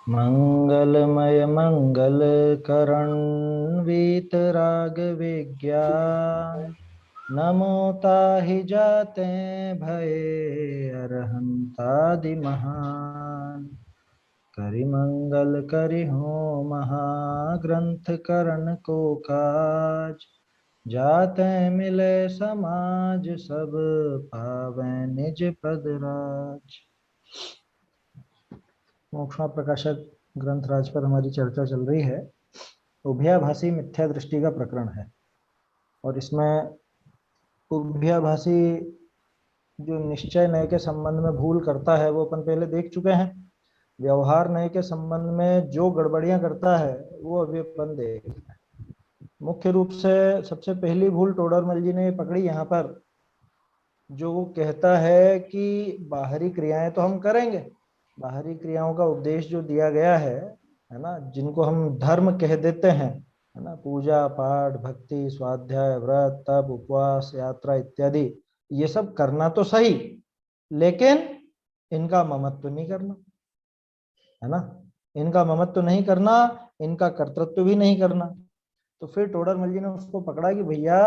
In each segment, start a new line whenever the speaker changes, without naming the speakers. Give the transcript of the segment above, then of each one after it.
मंगलमय मंगल करण वीतराग विज्ञान नमो ताहि जाते भये अरहंतादि महान। करि मंगल करि हो महाग्रंथ करण को काज। जाते मिले समाज सब पावै निज पद राज। मोक्षणा प्रकाशक ग्रंथराज पर हमारी चर्चा चल रही है। उभयाभासी मिथ्या दृष्टि का प्रकरण है और इसमें उभयाभासी जो निश्चय नय के संबंध में भूल करता है वो अपन पहले देख चुके हैं। व्यवहार नय के संबंध में जो गड़बड़ियां करता है वो अभी अपन देख रहे हैं। मुख्य रूप से सबसे पहली भूल टोडरमल जी ने पकड़ी यहाँ पर, जो वो कहता है कि बाहरी क्रियाएं तो हम करेंगे, बाहरी क्रियाओं का उपदेश जो दिया गया है ना, जिनको हम धर्म कह देते हैं, है ना, पूजा पाठ भक्ति स्वाध्याय व्रत तप उपवास यात्रा इत्यादि, ये सब करना तो सही, लेकिन इनका ममत्व नहीं करना, है ना, इनका ममत्व नहीं करना, इनका कर्तृत्व भी नहीं करना। तो फिर टोडरमल जी ने उसको पकड़ा कि भैया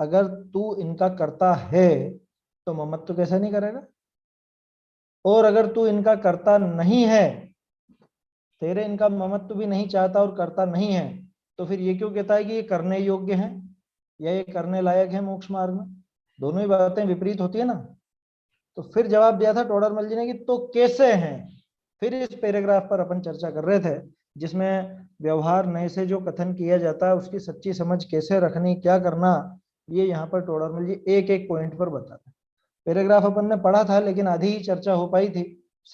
अगर तू इनका करता है तो ममत्व कैसे नहीं करेगा, और अगर तू इनका करता नहीं है, तेरे इनका ममत्व भी नहीं चाहता और करता नहीं है, तो फिर ये क्यों कहता है कि ये करने योग्य हैं या ये करने लायक है मोक्ष मार्ग में? दोनों ही बातें विपरीत होती है ना। तो फिर जवाब दिया था टोडरमल जी ने कि तो कैसे हैं। फिर इस पैराग्राफ पर अपन चर्चा कर रहे थे, जिसमें व्यवहार नए से जो कथन किया जाता है उसकी सच्ची समझ कैसे रखनी, क्या करना, ये यहाँ पर टोडरमल जी एक एक पॉइंट पर बताते हैं। पैराग्राफ अपन ने पढ़ा था लेकिन आधी ही चर्चा हो पाई थी,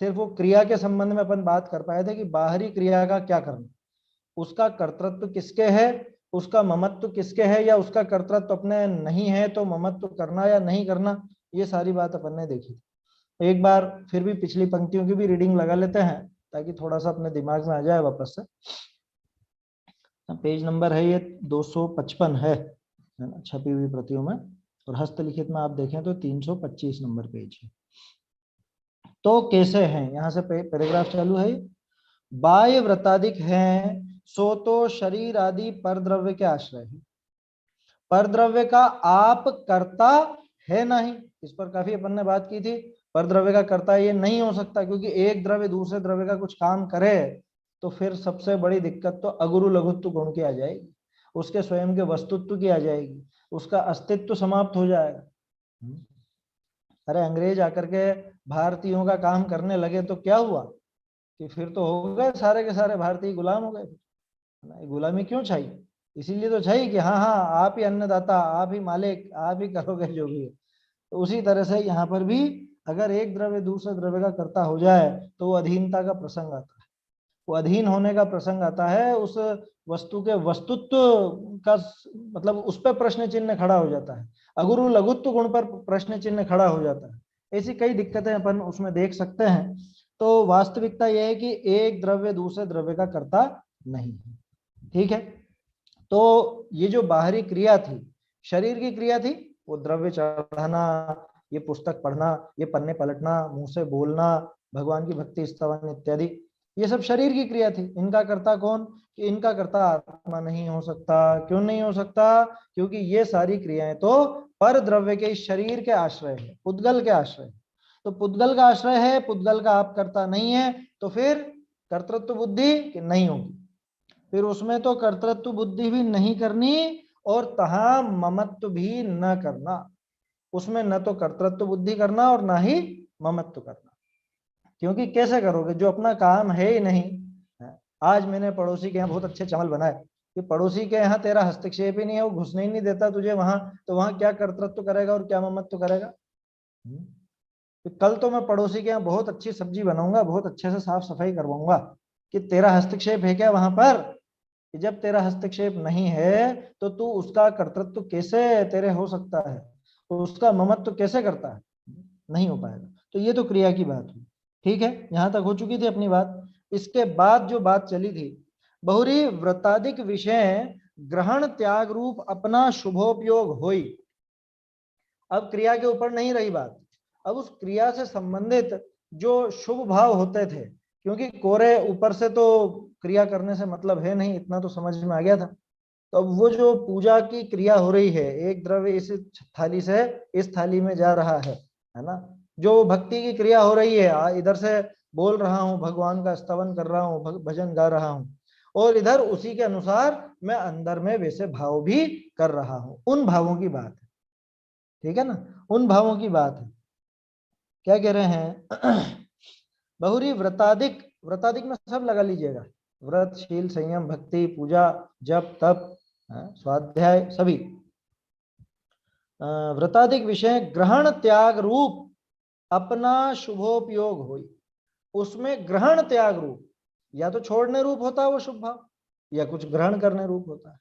सिर्फ वो क्रिया के संबंध में अपन बात कर पाए थे कि बाहरी क्रिया का क्या करना, उसका कर्तृत्व किसके है, उसका ममत्व किसके है, या उसका कर्तृत्व अपने नहीं है तो ममत्व करना या नहीं करना, ये सारी बात अपन ने देखी। एक बार फिर भी पिछली पंक्तियों की भी रीडिंग लगा लेते हैं ताकि थोड़ा सा अपने दिमाग में आ जाए वापस से। पेज नंबर है ये 255 है ना छपी हुई प्रतियों में, और हस्तलिखित में आप देखें तो 325 नंबर पेज है। तो कैसे हैं, यहां से पैराग्राफ चालू है। बाह्य व्रताधिक हैं सो तो शरीर आदि परद्रव्य के आश्रय है। परद्रव्य का आप कर्ता है नहीं, इस पर काफी अपन ने बात की थी। परद्रव्य का कर्ता ये नहीं हो सकता, क्योंकि एक द्रव्य दूसरे द्रव्य का कुछ काम करे तो फिर सबसे बड़ी दिक्कत तो अगुरु लघुत्व गुण की आ जाएगी, उसके स्वयं के वस्तुत्व की आ जाएगी, उसका अस्तित्व समाप्त हो जाएगा। अरे अंग्रेज आकर के भारतीयों का काम करने लगे तो क्या हुआ कि फिर तो हो गए सारे के सारे भारतीय गुलाम हो गए। गुलामी क्यों चाहिए? इसीलिए तो चाहिए कि हाँ हाँ आप ही अन्नदाता, आप ही मालिक, आप ही करोगे जो भी है। तो उसी तरह से यहाँ पर भी अगर एक द्रव्य दूसरे द्रव्य का कर्ता हो जाए तो वो अधीनता का प्रसंग आता है, वो अधीन होने का प्रसंग आता है, उस वस्तु के वस्तुत्व का मतलब उस पर प्रश्न चिन्ह खड़ा हो जाता है, अगुरु लघुत्व गुण पर प्रश्न चिन्ह खड़ा हो जाता है। ऐसी कई दिक्कतें अपन उसमें देख सकते हैं। तो वास्तविकता यह है कि एक द्रव्य दूसरे द्रव्य का कर्ता नहीं है, ठीक है। तो ये जो बाहरी क्रिया थी, शरीर की क्रिया थी, वो द्रव्य चढ़ाना, ये पुस्तक पढ़ना, ये पन्ने पलटना, मुंह से बोलना, भगवान की भक्ति स्तवन इत्यादि, ये सब शरीर की क्रिया थी। इनका कर्ता कौन? कि इनका कर्ता आत्मा नहीं हो सकता। क्यों नहीं हो सकता? क्योंकि ये सारी क्रियाएं तो पर द्रव्य के शरीर के आश्रय है, पुद्गल के आश्रय। तो पुद्गल का आश्रय है, पुद्गल का आप कर्ता नहीं है, तो फिर कर्तृत्व बुद्धि नहीं होगी, फिर उसमें तो कर्तृत्व बुद्धि भी नहीं करनी और तहा ममत्व भी न करना, उसमें न तो कर्तृत्व बुद्धि करना और ना ही ममत्व करना। क्योंकि कैसे करोगे जो अपना काम है ही नहीं। आज मैंने पड़ोसी के यहाँ बहुत अच्छे चावल बनाए, कि पड़ोसी के यहाँ तेरा हस्तक्षेप ही नहीं है, वो घुसने ही नहीं देता तुझे वहां, तो वहां क्या कर्तृत्व करेगा और क्या ममत्व करेगा? तो कल तो मैं पड़ोसी के यहाँ बहुत अच्छी सब्जी बनाऊंगा, बहुत अच्छे से साफ सफाई करवाऊंगा, कि तेरा हस्तक्षेप है क्या वहां पर? कि जब तेरा हस्तक्षेप नहीं है तो तू उसका कर्तृत्व कैसे तेरे हो सकता है, तो उसका ममत्व कैसे करता है? नहीं हो पाएगा। तो ये तो क्रिया की बात हुई, ठीक है, यहां तक हो चुकी थी अपनी बात। इसके बाद जो बात चली थी, बहुरी व्रताधिक विषय ग्रहण त्याग रूप अपना शुभोपयोग होई। अब क्रिया के ऊपर नहीं रही बात, अब उस क्रिया से संबंधित जो शुभ भाव होते थे, क्योंकि कोरे ऊपर से तो क्रिया करने से मतलब है नहीं, इतना तो समझ में आ गया था। तो अब वो जो पूजा की क्रिया हो रही है, एक द्रव्य इस थाली से इस थाली में जा रहा है ना, जो भक्ति की क्रिया हो रही है, इधर से बोल रहा हूँ, भगवान का स्तवन कर रहा हूँ, भजन गा रहा हूँ, और इधर उसी के अनुसार मैं अंदर में वैसे भाव भी कर रहा हूँ, उन भावों की बात है, ठीक है ना, उन भावों की बात है। क्या कह रहे हैं? बहुरी व्रताधिक, व्रताधिक में सब लगा लीजिएगा, व्रत, शील, संयम, भक्ति, पूजा, जप, तप, स्वाध्याय, सभी व्रताधिक विषय ग्रहण त्याग रूप अपना शुभोपयोग हो, उसमें ग्रहण त्याग रूप, या तो छोड़ने रूप होता है वो शुभ भाव, या कुछ ग्रहण करने रूप होता है।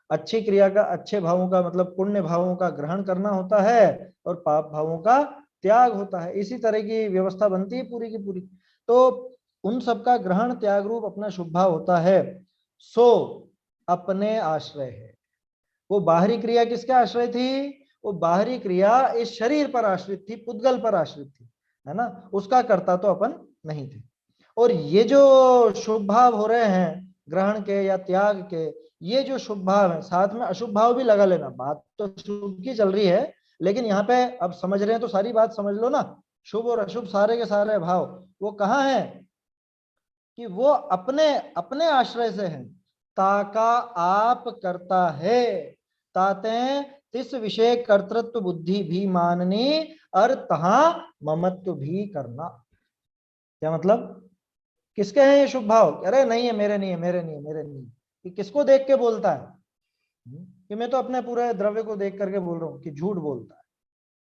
अच्छी क्रिया का, अच्छे भावों का मतलब पुण्य भावों का ग्रहण करना होता है, और पाप भावों का त्याग होता है। इसी तरह की व्यवस्था बनती है पूरी की पूरी। तो उन सबका ग्रहण त्याग रूप अपना शुभ भाव होता है, सो अपने आश्रय है। वो बाहरी क्रिया किसके आश्रय थी? वो बाहरी क्रिया इस शरीर पर आश्रित थी, पुद्गल पर आश्रित थी, है ना, उसका कर्ता तो अपन नहीं थे। और ये जो शुभ भाव हो रहे हैं ग्रहण के या त्याग के, ये जो शुभ भाव है, साथ में अशुभ भाव भी लगा लेना, बात तो शुभ की चल रही है, लेकिन यहाँ पे अब समझ रहे हैं तो सारी बात समझ लो ना। शुभ और अशुभ सारे के सारे भाव वो कहाँ है? कि वो अपने अपने आश्रय से है। ताका आप करता है, ताते तिस विषय कर्तृत्व बुद्धि भी माननी, और तहा ममत्व भी करना। क्या मतलब? किसके हैं ये शुभ भाव? अरे नहीं है, मेरे नहीं है, मेरे नहीं है, मेरे नहीं है। कि किसको देख के बोलता है? कि मैं तो अपने पूरे द्रव्य को देख करके बोल रहा हूं, कि झूठ बोलता है।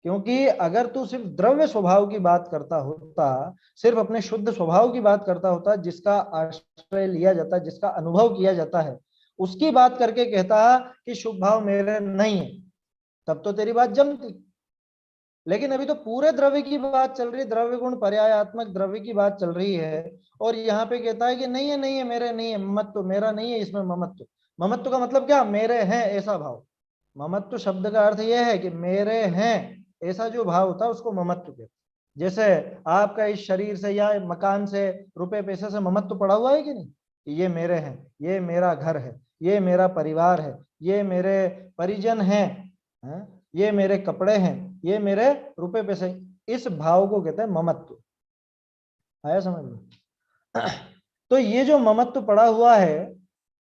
क्योंकि अगर तू सिर्फ द्रव्य स्वभाव की बात करता होता, सिर्फ अपने शुद्ध स्वभाव की बात करता होता, जिसका आश्रय लिया जाता है, जिसका अनुभव किया जाता है, उसकी बात करके कहता कि शुभ भाव मेरे नहीं है, तब तो तेरी बात जमती। लेकिन अभी तो पूरे द्रव्य की बात चल रही है, द्रव्य गुण पर्यायात्मक द्रव्य की बात चल रही है, और यहाँ पे कहता है कि नहीं है, नहीं है, मेरे नहीं है, ममत्व मेरा नहीं है, इसमें ममत्व। ममत्व का मतलब क्या? मेरे हैं ऐसा भाव। ममत्व शब्द का अर्थ यह है कि मेरे हैं ऐसा जो भाव होता है उसको ममत्व कहते हैं। जैसे आपका इस शरीर से या मकान से, रुपए पैसे से ममत्व पड़ा हुआ है कि नहीं? ये मेरे हैं, ये मेरा घर है, ये मेरा परिवार है, ये मेरे परिजन हैं, ये मेरे कपड़े हैं, ये मेरे रुपए पैसे, इस भाव को कहते हैं ममत्व। आया समझ में? तो ये जो ममत्व पड़ा हुआ है,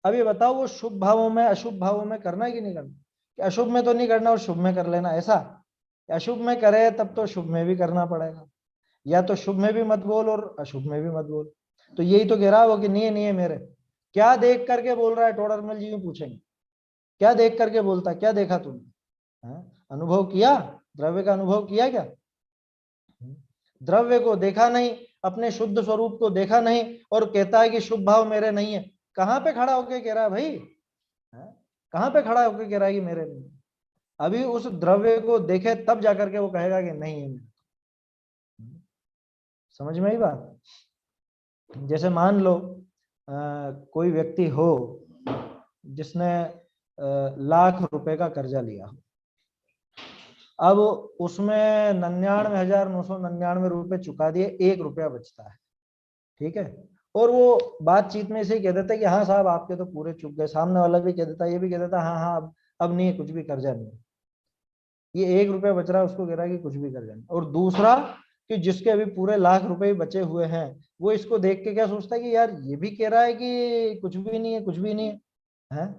अब ये बताओ वो शुभ भावों में अशुभ भावों में करना है कि नहीं करना? कि अशुभ में तो नहीं करना और शुभ में कर लेना, ऐसा? अशुभ में करे तब तो शुभ में भी करना पड़ेगा, या तो शुभ में भी मत बोल और अशुभ में भी मत बोल। तो यही तो कह रहा है वो कि नहीं है, नहीं है मेरे। क्या देख करके बोल रहा है? टोडरमल जी पूछेंगे, क्या देख करके बोलता है? क्या देखा तुमने? अनुभव किया? द्रव्य का अनुभव किया क्या? द्रव्य को देखा नहीं, अपने शुद्ध स्वरूप को देखा नहीं, और कहता है कि शुभ भाव मेरे नहीं है। कहां पे खड़ा होके कह रहा है भाई? कहां पे खड़ा होके कह रहा है कि मेरे नहीं? अभी उस द्रव्य को देखे तब जाकर के वो कहेगा कि नहीं है मेरे। समझ में आई बात? जैसे मान लो कोई व्यक्ति हो जिसने लाख रुपए का कर्जा लिया, अब उसमें 99,999 रुपए चुका दिए, 1 रुपया बचता है, ठीक है, और वो बातचीत में से ही कह देता है कि हाँ साहब आपके तो पूरे चुक गए। सामने वाला भी कह देता है, ये भी कह देता है हाँ हाँ अब नहीं है, कुछ भी कर्जा नहीं है। ये 1 रुपया बच रहा है, उसको कह रहा है कि कुछ भी कर्जा नहीं। और दूसरा कि जिसके अभी पूरे लाख रुपए बचे हुए हैं, वो इसको देख के क्या सोचता है कि यार ये भी कह रहा है कि कुछ भी नहीं है, कुछ भी नहीं है,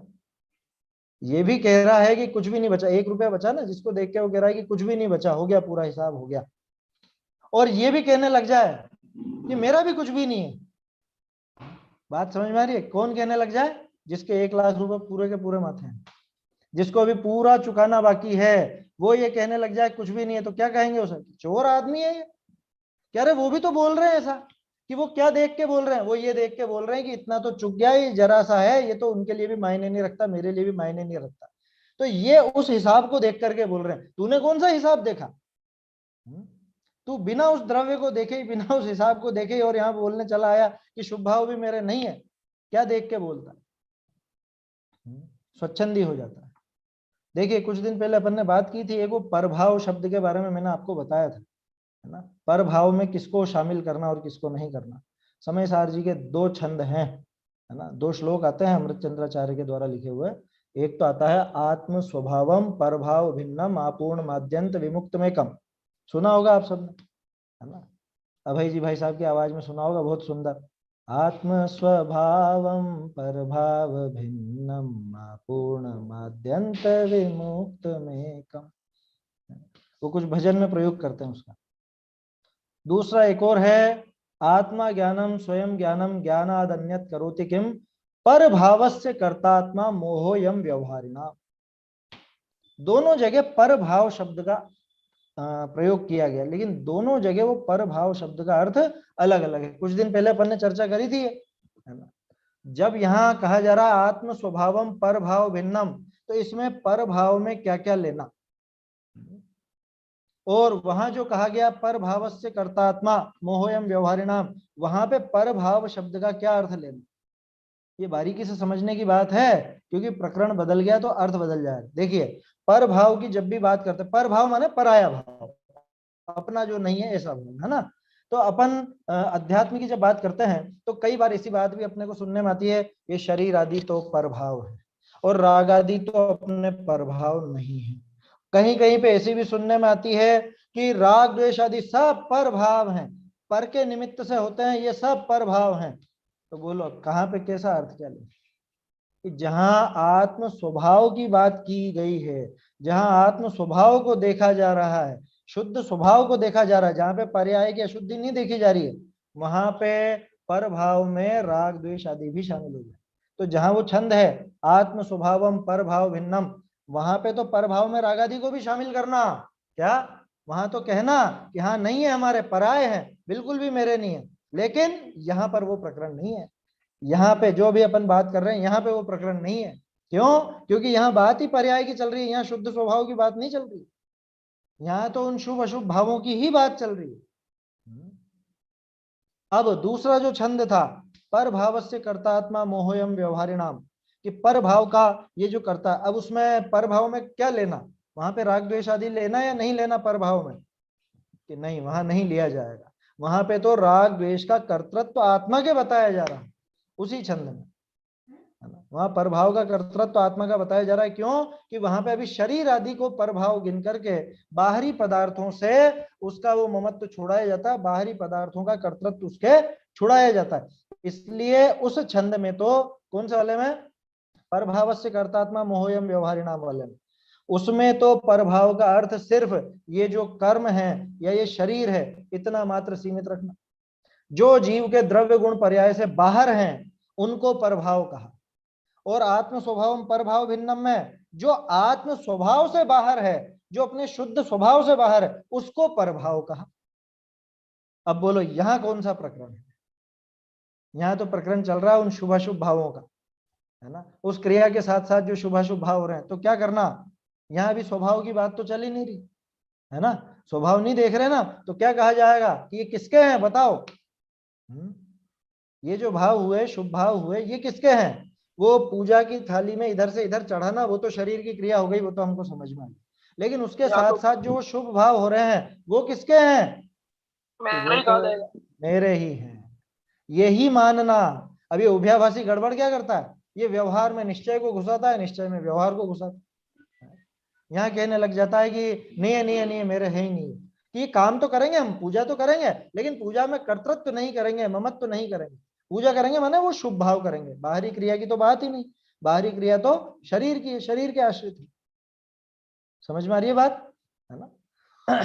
ये भी कह रहा है कि कुछ भी नहीं बचा, 1 रुपया बचा ना, जिसको देख के वो कह रहा है कि कुछ भी नहीं बचा, हो गया पूरा हिसाब हो गया। और ये भी कहने लग जाए कि मेरा भी कुछ भी नहीं है। बात समझ में आ रही है? कौन कहने लग जाए? जिसके 1 लाख रुपए पूरे के पूरे माथे हैं, जिसको अभी पूरा चुकाना बाकी है, वो ये कहने लग जाए कुछ भी नहीं है, तो क्या कहेंगे उसे? चोर आदमी है ये। क्या रे, वो भी तो बोल रहे हैं ऐसा। कि वो क्या देख के बोल रहे हैं? वो ये देख के बोल रहे हैं कि इतना तो चुक गया, ये जरा सा है, ये तो उनके लिए भी मायने नहीं रखता, मेरे लिए भी मायने नहीं रखता। तो ये उस हिसाब को देख करके बोल रहे हैं। तूने कौन सा हिसाब देखा? तू बिना उस द्रव्य को देखे ही, बिना उस हिसाब को देखे ही, और यहाँ बोलने चला आया कि शुभ भाव भी मेरे नहीं है। क्या देख के बोलता है? स्वच्छंदी हो जाता है। देखिए कुछ दिन पहले अपन ने बात की थी, एक वो परभाव शब्द के बारे में मैंने आपको बताया था, है ना, परभाव में किसको शामिल करना और किसको नहीं करना। समय सार जी के 2 छंद हैं, है ना, 2 श्लोक आते हैं अमृतचंद्राचार्य के द्वारा लिखे हुए। एक तो आता है आत्म स्वभावम परभाव भिन्नम आपूर्ण माद्यंत विमुक्त में कम, सुना होगा आप सबने, है ना, अभय जी भाई साहब की आवाज में सुना होगा, बहुत सुंदर। आत्म स्वभावम परभाव भिन्नम आपूर्ण माद्यंत विमुक्त में कम, वो कुछ भजन में प्रयोग करते हैं उसका। दूसरा एक और है आत्मा ज्ञानम स्वयं ज्ञानम ज्ञानाद अन्यत करोति किम पर भावस्य कर्तात्मा मोहोयम व्यवहारिणा। दोनों जगह पर भाव शब्द का प्रयोग किया गया, लेकिन दोनों जगह वो पर भाव शब्द का अर्थ अलग अलग है। कुछ दिन पहले अपन ने चर्चा करी थी, है ना, जब यहाँ कहा जा रहा आत्म स्वभावम पर भाव भिन्नम, तो इसमें पर भाव में क्या क्या लेना, और वहां जो कहा गया पर भावस्य कर्तात्मा मोहोयम व्यवहारिणाम, वहां पे पर भाव शब्द का क्या अर्थ लेना, ये बारीकी से समझने की बात है, क्योंकि प्रकरण बदल गया तो अर्थ बदल जाएगा। देखिए, पर भाव की जब भी बात करते हैं, पर भाव माने पराया भाव, अपना जो नहीं है ऐसा भाव, है ना। तो अपन अध्यात्म की जब बात करते हैं तो कई बार ऐसी बात भी अपने को सुनने में आती है, ये शरीर आदि तो परभाव है और राग आदि तो अपने परभाव नहीं है। कहीं कहीं पे ऐसी भी सुनने में आती है कि राग द्वेष आदि सब पर भाव हैं, पर के निमित्त से होते हैं, ये सब पर भाव हैं। तो बोलो कहाँ पे कैसा अर्थ क्या ले, कि जहां आत्म स्वभाव की बात की गई है, जहां आत्म स्वभाव को देखा जा रहा है, शुद्ध स्वभाव को देखा जा रहा है, जहां पे पर्याय की अशुद्धि नहीं देखी जा रही है, वहां पे पर भाव में राग द्वेष आदि भी शामिल हो जाए। तो जहां वो छंद है आत्म स्वभावम पर भाव भिन्नम, वहां पे तो पर भाव में राग आदि को भी शामिल करना, क्या वहां तो कहना कि हाँ नहीं है, हमारे पराये हैं, बिल्कुल भी मेरे नहीं है। लेकिन यहाँ पर वो प्रकरण नहीं है, यहाँ पे जो भी अपन बात कर रहे हैं यहाँ पे वो प्रकरण नहीं है। क्यों? क्योंकि यहाँ बात ही पर्याय की चल रही है, यहाँ शुद्ध स्वभाव की बात नहीं चल रही, यहाँ तो उन शुभ अशुभ भावों की ही बात चल रही है। अब दूसरा जो छंद था पर भावस्य कर्तात्मा मोहोयम व्यवहारिणाम, कि पर भाव का ये जो करता, अब उसमें पर भाव में क्या लेना, वहां पे राग द्वेष आदि लेना या नहीं लेना पर भाव में, कि नहीं वहां नहीं लिया जाएगा, वहां पे तो राग द्वेष का कर्तृत्व तो आत्मा के बताया जा रहा है उसी छंद में, है ना। वहां परभाव का कर्तृत्व तो आत्मा का बताया जा रहा है, क्यों कि वहां पे अभी शरीर आदि को परभाव गिन करके बाहरी पदार्थों से उसका वो ममत्व छुड़ाया जाता है, बाहरी पदार्थों का कर्तृत्व उसके छुड़ाया जाता है। इसलिए उस छंद में तो कौन से वाले में, परभाव से कर्तात्मा मोहयम व्यवहारिणाम वाले में, उसमें तो परभाव का अर्थ सिर्फ ये जो कर्म है या ये शरीर है इतना मात्र सीमित रखना। जो जीव के द्रव्य गुण पर्याय से बाहर हैं उनको परभाव कहा, और आत्म स्वभाव परभाव भिन्नम में जो आत्म स्वभाव से बाहर है, जो अपने शुद्ध स्वभाव से बाहर है, उसको परभाव कहा। अब बोलो यहां कौन सा प्रकरण है, यहां तो प्रकरण चल रहा है उन शुभाशुभ भावों का, है ना, उस क्रिया के साथ साथ जो शुभाशुभ भाव हो रहे हैं, तो क्या करना, यहाँ भी स्वभाव की बात तो चल ही नहीं रही, है ना, स्वभाव नहीं देख रहे ना, तो क्या कहा जाएगा कि ये किसके हैं बताओ, ये जो भाव हुए शुभ भाव हुए ये किसके हैं, वो पूजा की थाली में इधर से इधर चढ़ाना वो तो शरीर की क्रिया हो गई, वो तो हमको समझ में आई, लेकिन उसके साथ साथ जो शुभ भाव हो रहे हैं वो किसके हैं, तो मेरे ही हैं, यही मानना। अभी उभयाभासी गड़बड़ क्या करता है, ये व्यवहार में निश्चय को घुसाता है, निश्चय में व्यवहार को घुसाता है, यहाँ कहने लग जाता है कि नहीं है नहीं है नहीं है, मेरे है ही नहीं, कि काम तो करेंगे हम, पूजा तो करेंगे, लेकिन पूजा में कर्तृत्व नहीं करेंगे, ममत्व तो नहीं करेंगे, पूजा करेंगे माने वो शुभ भाव करेंगे, बाहरी क्रिया की तो बात ही नहीं, बाहरी क्रिया तो शरीर की है, शरीर के आश्रित है। समझ में आ रही है बात, है ना।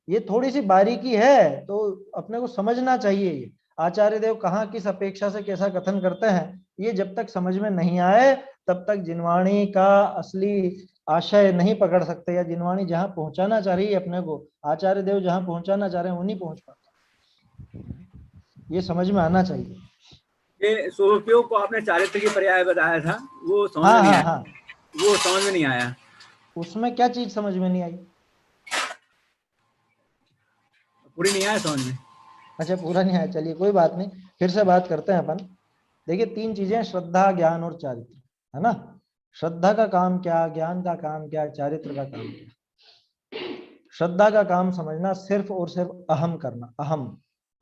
ये थोड़ी सी बारीकी है तो अपने को समझना चाहिए, ये आचार्य देव कहाँ किस अपेक्षा से कैसा कथन करते हैं, ये जब तक समझ में नहीं आए तब तक जिनवाणी का असली आशय नहीं पकड़ सकते, या जिनवाणी जहां पहुंचाना चाह रही है अपने को, आचार्य देव जहां पहुंचाना चाह रहे हैं वो नहीं पहुंच पाता, ये समझ में आना चाहिए।
ये स्वरूपियों को आपने चारित्र की पर्याय बताया था, वो समझ में नहीं आया, वो समझ में नहीं आया, उसमें
क्या चीज समझ में नहीं आई,
पूरी नहीं आया समझ में।
अच्छा पूरा नहीं आया, चलिए कोई बात नहीं, फिर से बात करते हैं अपन। देखिए 3 चीजें, श्रद्धा ज्ञान और चारित्र, है ना। श्रद्धा का काम क्या, ज्ञान का काम क्या, चारित्र का काम क्या। श्रद्धा का काम समझना सिर्फ और सिर्फ अहम करना, अहम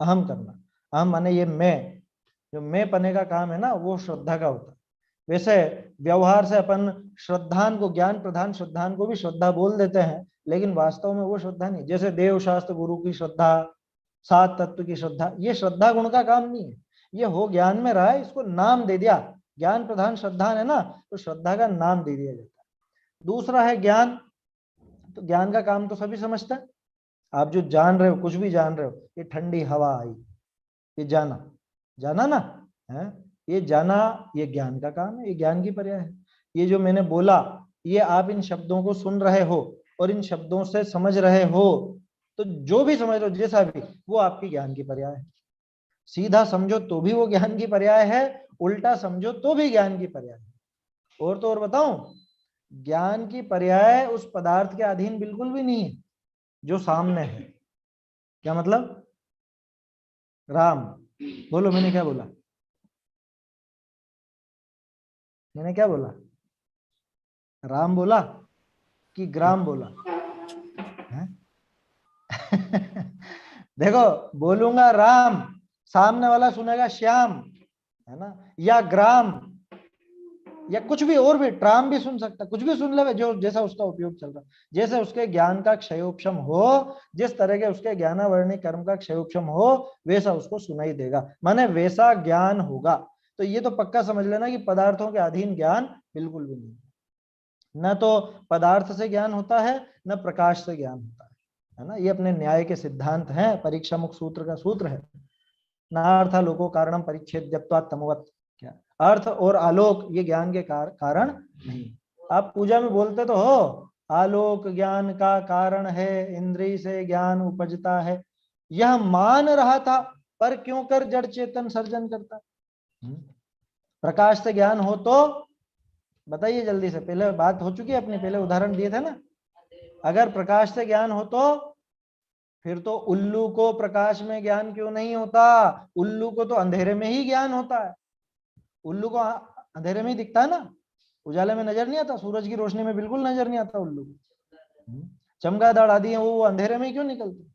अहम करना, अहम माने ये मैं, जो मैं पने का काम है ना वो श्रद्धा का होता है। वैसे व्यवहार से अपन श्रद्धान को, ज्ञान प्रधान श्रद्धान को भी श्रद्धा बोल देते हैं, लेकिन वास्तव में वो श्रद्धा नहीं। जैसे देव शास्त्र गुरु की श्रद्धा, सात तत्व की श्रद्धा, ये श्रद्धा गुण का काम नहीं है, ये हो ज्ञान में रहा है, इसको नाम दे दिया। ज्ञान प्रधान श्रद्धा है ना, तो श्रद्धा का नाम दे दिया जाता है। दूसरा है ज्ञान। तो ज्ञान का काम तो सभी समझते हैं। आप जो जान रहे हो, कुछ भी जान रहे हो, ये ठंडी हवा आई, ये जाना, जाना ना है, ये जाना, ये ज्ञान का काम है, ये ज्ञान की पर्याय है। ये जो मैंने बोला, ये आप इन शब्दों को सुन रहे हो और इन शब्दों से समझ रहे हो, तो जो भी समझ रहे हो जैसा भी, वो आपकी ज्ञान की पर्याय है। सीधा समझो तो भी वो ज्ञान की पर्याय है, उल्टा समझो तो भी ज्ञान की पर्याय है। और तो और बताऊं, ज्ञान की पर्याय उस पदार्थ के अधीन बिल्कुल भी नहीं है जो सामने है। क्या मतलब? राम, बोलो मैंने क्या बोला? मैंने क्या बोला? राम बोला कि ग्राम बोला? देखो, बोलूंगा राम, सामने वाला सुनेगा श्याम, है ना, या ग्राम, या कुछ भी और भी, ट्राम भी सुन सकता, कुछ भी सुन ले, जो जैसा उसका उपयोग चल रहा, जैसे उसके ज्ञान का क्षयोपशम हो, जिस तरह के उसके ज्ञानावर्णी कर्म का क्षयोपशम हो, वैसा उसको सुनाई देगा, माने वैसा ज्ञान होगा। तो ये तो पक्का समझ लेना कि पदार्थों के अधीन ज्ञान बिल्कुल भी नहीं, न तो पदार्थ से ज्ञान होता है, न प्रकाश से ज्ञान होता है ना। ये अपने न्याय के सिद्धांत हैं, परीक्षा मुख सूत्र का सूत्र है, नार्थ लोको कारणम परिच्छेद्यत्वात् तमोवत्। क्या अर्थ और आलोक ये ज्ञान के कारण नहीं। आप पूजा में बोलते तो हो, आलोक ज्ञान का कारण है, इंद्रिय से ज्ञान उपजता है, यह मान रहा था, पर क्यों कर जड़ चेतन सर्जन करता। प्रकाश से ज्ञान हो तो बताइए जल्दी से, पहले बात हो चुकी है अपनी, पहले उदाहरण दिए थे ना। अगर प्रकाश से ज्ञान हो तो फिर तो उल्लू को प्रकाश में ज्ञान क्यों नहीं होता? उल्लू को तो अंधेरे में ही ज्ञान होता है। उल्लू को अंधेरे में ही दिखता है ना, उजाले में नजर नहीं आता, सूरज की रोशनी में बिल्कुल नजर नहीं आता उल्लू को। चमगादड़ आदि है वो अंधेरे में ही क्यों निकलते?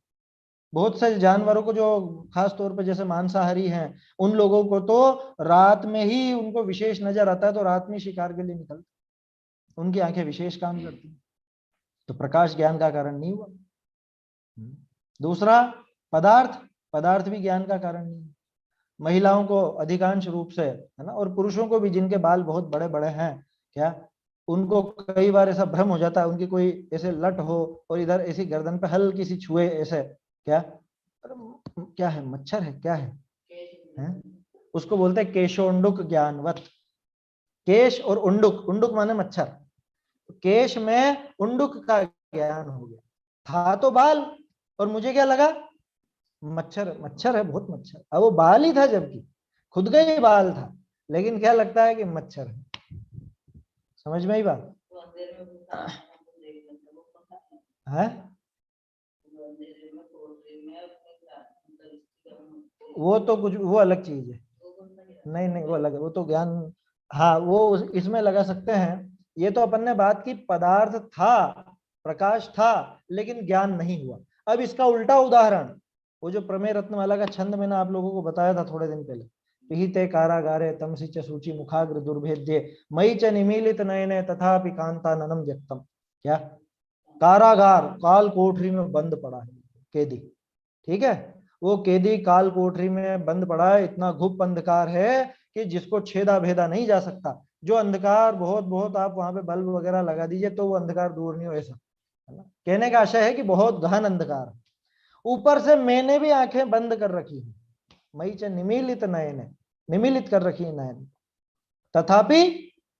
बहुत से जानवरों को जो खास तौर पर जैसे मांसाहारी हैं, उन लोगों को तो रात में ही उनको विशेष नजर आता है, तो रात में शिकार के लिए निकलते, उनकी आंखें विशेष काम करती हैं। तो प्रकाश ज्ञान का कारण नहीं हुआ। दूसरा, पदार्थ, पदार्थ भी ज्ञान का कारण नहीं है। महिलाओं को अधिकांश रूप से, है ना, और पुरुषों को भी, जिनके बाल बहुत बड़े बड़े हैं, क्या उनको कई बार ऐसा भ्रम हो जाता है, उनकी कोई ऐसे लट हो और इधर ऐसी गर्दन पे हल्की सी छुए ऐसे, क्या क्या है, मच्छर है क्या है? उसको बोलते हैं केशोंडुक ज्ञानवत। केश और उंडुक, उंडुक माने मच्छर, केश में उंडुक का ज्ञान हो गया। था तो बाल, और मुझे क्या लगा, मच्छर, मच्छर है, बहुत मच्छर। अब वो बाल ही था, जबकि खुद का ही बाल था, लेकिन क्या लगता है कि मच्छर है। समझ में ही बात है? वो तो कुछ, वो अलग चीज है। नहीं नहीं, वो अलग है, वो तो ज्ञान, हाँ वो इसमें लगा सकते हैं। ये तो अपन ने बात की, पदार्थ था, प्रकाश था, लेकिन ज्ञान नहीं हुआ। अब इसका उल्टा उदाहरण, वो जो प्रमेय रत्न वाला का छंद मैंने आप लोगों को बताया था थोड़े दिन पहले, पिहिते कारागारे तमसि च सूचि मुखाग्र दुर्भेद्ये मयि च निमीलित नयने तथापि कांताननम व्यक्तम। क्या? कारागार, काल कोठरी में बंद पड़ा है कैदी, ठीक है, वो कैदी काल कोठरी में बंद पड़ा है, इतना घुप अंधकार है कि जिसको छेदा भेदा नहीं जा सकता। जो अंधकार बहुत बहुत आप वहां पे बल्ब वगैरह लगा दीजिए तो वो अंधकार दूर नहीं हो, ऐसा है ना। कहने का आशय है कि बहुत गहन अंधकार है। ऊपर से मैंने भी आंखें बंद कर रखी है, मई च निमीलित नयने, निमीलित कर रखी है नयन, तथापि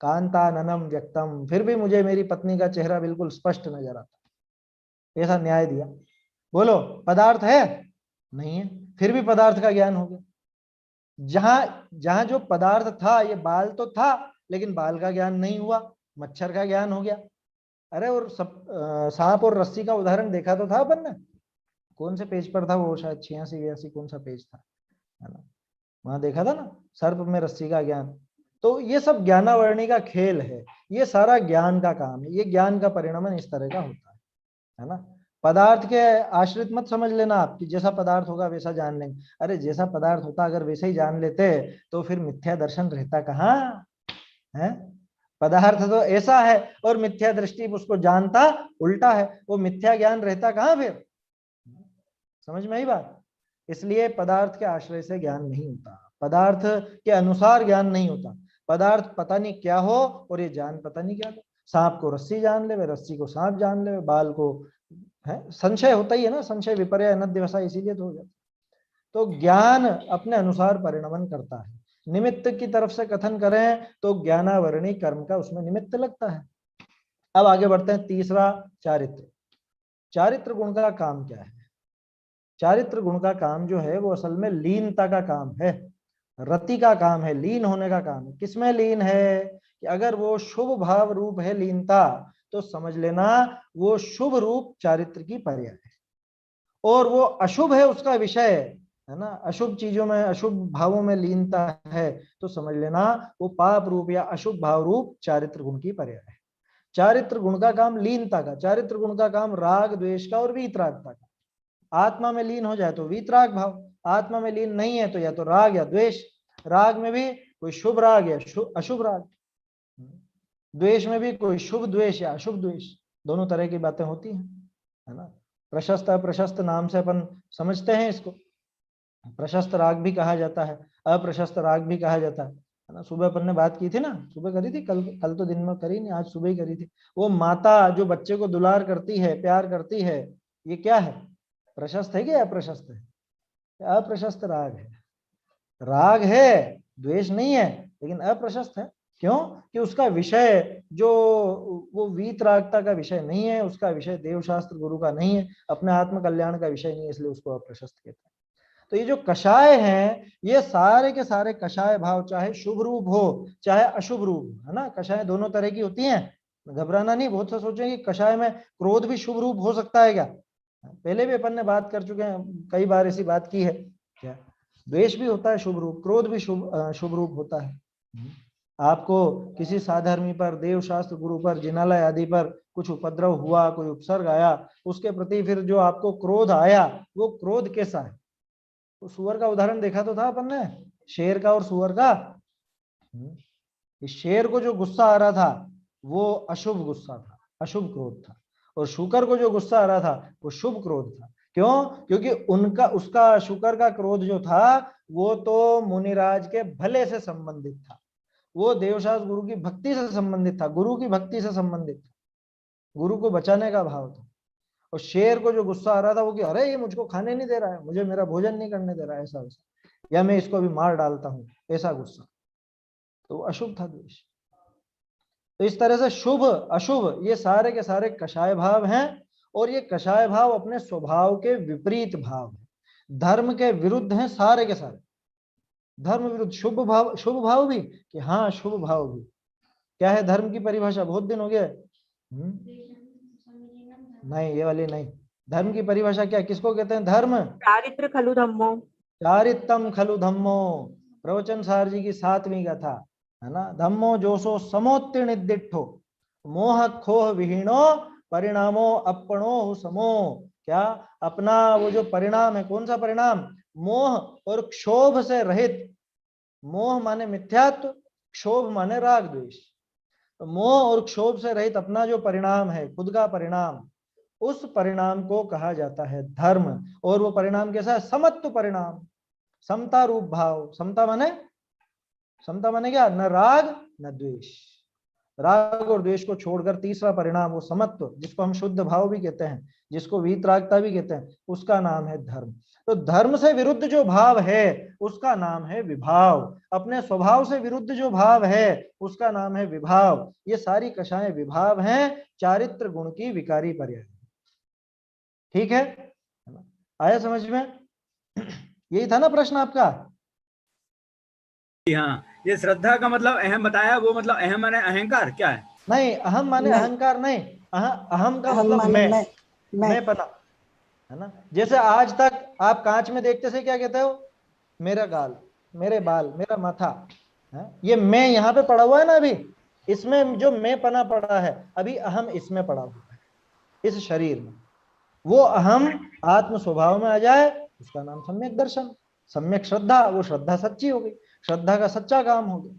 कांताननम व्यक्तम, फिर भी मुझे मेरी पत्नी का चेहरा बिल्कुल स्पष्ट नजर आता। ऐसा न्याय दिया। बोलो, पदार्थ है नहीं है, फिर भी पदार्थ का ज्ञान हो गया। जहां जहां जो पदार्थ था, ये बाल तो था, लेकिन बाल का ज्ञान नहीं हुआ, मच्छर का ज्ञान हो गया। अरे और सांप और रस्सी का उदाहरण देखा तो था अपन ने, कौन से पेज पर था वो, शायद 86 कौन सा पेज था, है ना, वहां देखा था ना, सर्प में रस्सी का ज्ञान। तो ये सब ज्ञानावर्णी का खेल है, ये सारा ज्ञान का काम है, ये ज्ञान का परिणाम इस तरह का होता है ना। पदार्थ के आश्रित मत समझ लेना आप कि जैसा पदार्थ होगा वैसा जान लेंगे। अरे जैसा पदार्थ होता अगर वैसे ही जान लेते तो फिर मिथ्या दर्शन रहता कहाँ है। पदार्थ तो ऐसा है और मिथ्या दृष्टि उसको जानता उल्टा है, वो मिथ्या ज्ञान रहता कहाँ फिर। समझ में आई बात। इसलिए पदार्थ के आश्रय से ज्ञान नहीं होता, पदार्थ के अनुसार ज्ञान नहीं होता। पदार्थ पता नहीं क्या हो और ये जान पता नहीं क्या हो। सांप को रस्सी जान ले, रस्सी को सांप जान ले, बाल को है, संशय होता ही है ना, संशय विपर्य अनध्यवसा, इसीलिए तो हो जाता। तो ज्ञान अपने अनुसार परिणमन करता है। निमित्त की तरफ से कथन करें तो ज्ञानावरणी कर्म का उसमें निमित्त लगता है। अब आगे बढ़ते हैं। तीसरा, चारित्र। चारित्र गुण का काम क्या है? चारित्र गुण का काम जो है वो असल में लीनता का काम है, रति का काम है, लीन होने का काम है। किसमें लीन है कि अगर वो शुभ भाव रूप है लीनता, तो समझ लेना वो शुभ रूप चारित्र की पर्याय है। और वो अशुभ है उसका विषय है ना, अशुभ चीजों में, अशुभ भावों में लीनता है, तो समझ लेना वो पाप रूप या अशुभ भाव रूप चारित्र गुण की पर्याय है। चारित्र गुण का काम लीनता का, चारित्र गुण का काम राग द्वेष का और वीतरागता का। आत्मा में लीन हो जाए तो वीतराग भाव, आत्मा में लीन नहीं है तो या तो राग या द्वेष। राग में भी कोई शुभ राग या अशुभ राग, द्वेष में भी कोई शुभ द्वेष या अशुभ द्वेष, दोनों तरह की बातें होती हैं, है ना। प्रशस्त अप्रशस्त नाम से अपन समझते हैं इसको। प्रशस्त राग भी कहा जाता है, अप्रशस्त राग भी कहा जाता है ना। सुबह अपन ने बात की थी ना, सुबह करी थी, कल तो दिन में करी नहीं, आज सुबह ही करी थी। वो माता जो बच्चे को दुलार करती है, प्यार करती है, ये क्या है? प्रशस्त है कि अप्रशस्त है? अप्रशस्त राग है। राग है, द्वेष नहीं है, लेकिन अप्रशस्त है। क्यों? कि उसका विषय जो वो वीतरागता का विषय नहीं है, उसका विषय देवशास्त्र गुरु का नहीं है, अपने आत्म कल्याण का विषय नहीं है, इसलिए उसको अप्रशस्त कहते हैं। तो ये जो कषाय हैं, ये सारे के सारे कषाय भाव, चाहे शुभ रूप हो चाहे अशुभ रूप, है ना। कषाय दोनों तरह की होती हैं, घबराना नहीं। बहुत से सोचेंगे कि कषाय में क्रोध भी शुभ रूप हो सकता है क्या? पहले भी अपन ने बात कर चुके हैं, कई बार ऐसी बात की है क्या। द्वेष भी होता है शुभ रूप, क्रोध भी शुभ रूप होता है। आपको किसी साधर्मी पर, देव शास्त्र गुरु पर, जिनालय आदि पर कुछ उपद्रव हुआ, कोई उपसर्ग आया, उसके प्रति फिर जो आपको क्रोध आया, वो क्रोध कैसा है? तो सुअर का उदाहरण देखा तो था अपन ने, शेर का और सुअर का। इस शेर को जो गुस्सा आ रहा था वो अशुभ गुस्सा था, अशुभ क्रोध था, और शुकर को जो गुस्सा आ रहा था वो शुभ क्रोध था। क्यों? क्योंकि उसका शुकर का क्रोध जो था वो तो मुनिराज के भले से संबंधित था, वो देवशास्त्र गुरु की भक्ति से संबंधित था, गुरु की भक्ति से संबंधित था, गुरु को बचाने का भाव था। और शेर को जो गुस्सा आ रहा था वो कि अरे ये मुझको खाने नहीं दे रहा है, मुझे मेरा भोजन नहीं करने दे रहा है, ऐसा वैसा, या मैं इसको अभी मार डालता हूं, ऐसा गुस्सा। तो अशुभ था द्वेष। तो इस तरह से शुभ अशुभ ये सारे के सारे कषाय भाव हैं, और ये कषाय भाव अपने स्वभाव के विपरीत भाव हैं, धर्म के विरुद्ध हैं सारे के सारे। धर्म विरुद्ध शुभ भाव, शुभ भाव भी कि हाँ शुभ भाव भी। क्या है धर्म की परिभाषा? बहुत दिन हो गए। नहीं, ये वाली नहीं। धर्म की परिभाषा क्या, किसको कहते हैं धर्म?
चारित्र खलु धम्मो,
चारित्रम खलु धम्मो, प्रवचन सार जी की 7वीं कथा, है ना। धम्मो जोशो समोत्तीर्णिदिठो, मोह खोह विहीनो, परिणामो अपणो समो। क्या? अपना वो जो परिणाम है, कौन सा परिणाम? मोह और क्षोभ से रहित। मोह माने मिथ्यात्व, क्षोभ माने राग द्वेष। तो मोह और क्षोभ से रहित अपना जो परिणाम है, खुद का परिणाम, उस परिणाम को कहा जाता है धर्म। और वो परिणाम कैसा है? समत्व परिणाम, समता रूप भाव। समता माने क्या? न राग न द्वेष। राग और द्वेष को छोड़कर तीसरा परिणाम वो समत्व, जिसको हम शुद्ध भाव भी कहते हैं, जिसको वीतरागता भी कहते हैं, उसका नाम है धर्म। तो धर्म से विरुद्ध जो भाव है उसका नाम है विभाव, अपने स्वभाव से विरुद्ध जो भाव है उसका नाम है विभाव। ये सारी कषाएं विभाव हैं, चारित्र गुण की विकारी पर्याय। ठीक है, आया समझ में? यही था ना प्रश्न आपका?
हाँ, ये श्रद्धा का मतलब अहम बताया, वो मतलब अहम माने अहंकार क्या है?
नहीं, अहम माने अहंकार नहीं, अहम का मतलब मैं पना, है ना। जैसे आज तक आप कांच में देखते से क्या कहते हो? मेरा गाल, मेरे बाल, मेरा माथा, है? ये मैं यहाँ पे पड़ा हुआ है ना, अभी इसमें जो मैं पना पड़ा है, अभी अहम इसमें पड़ा हुआ है, इस शरीर में। वो अहम आत्म स्वभाव में आ जाए, उसका नाम सम्यक दर्शन। सम्यक श्रद्धा, वो श्रद्धा सच्ची हो गई, श्रद्धा का सच्चा काम हो गया।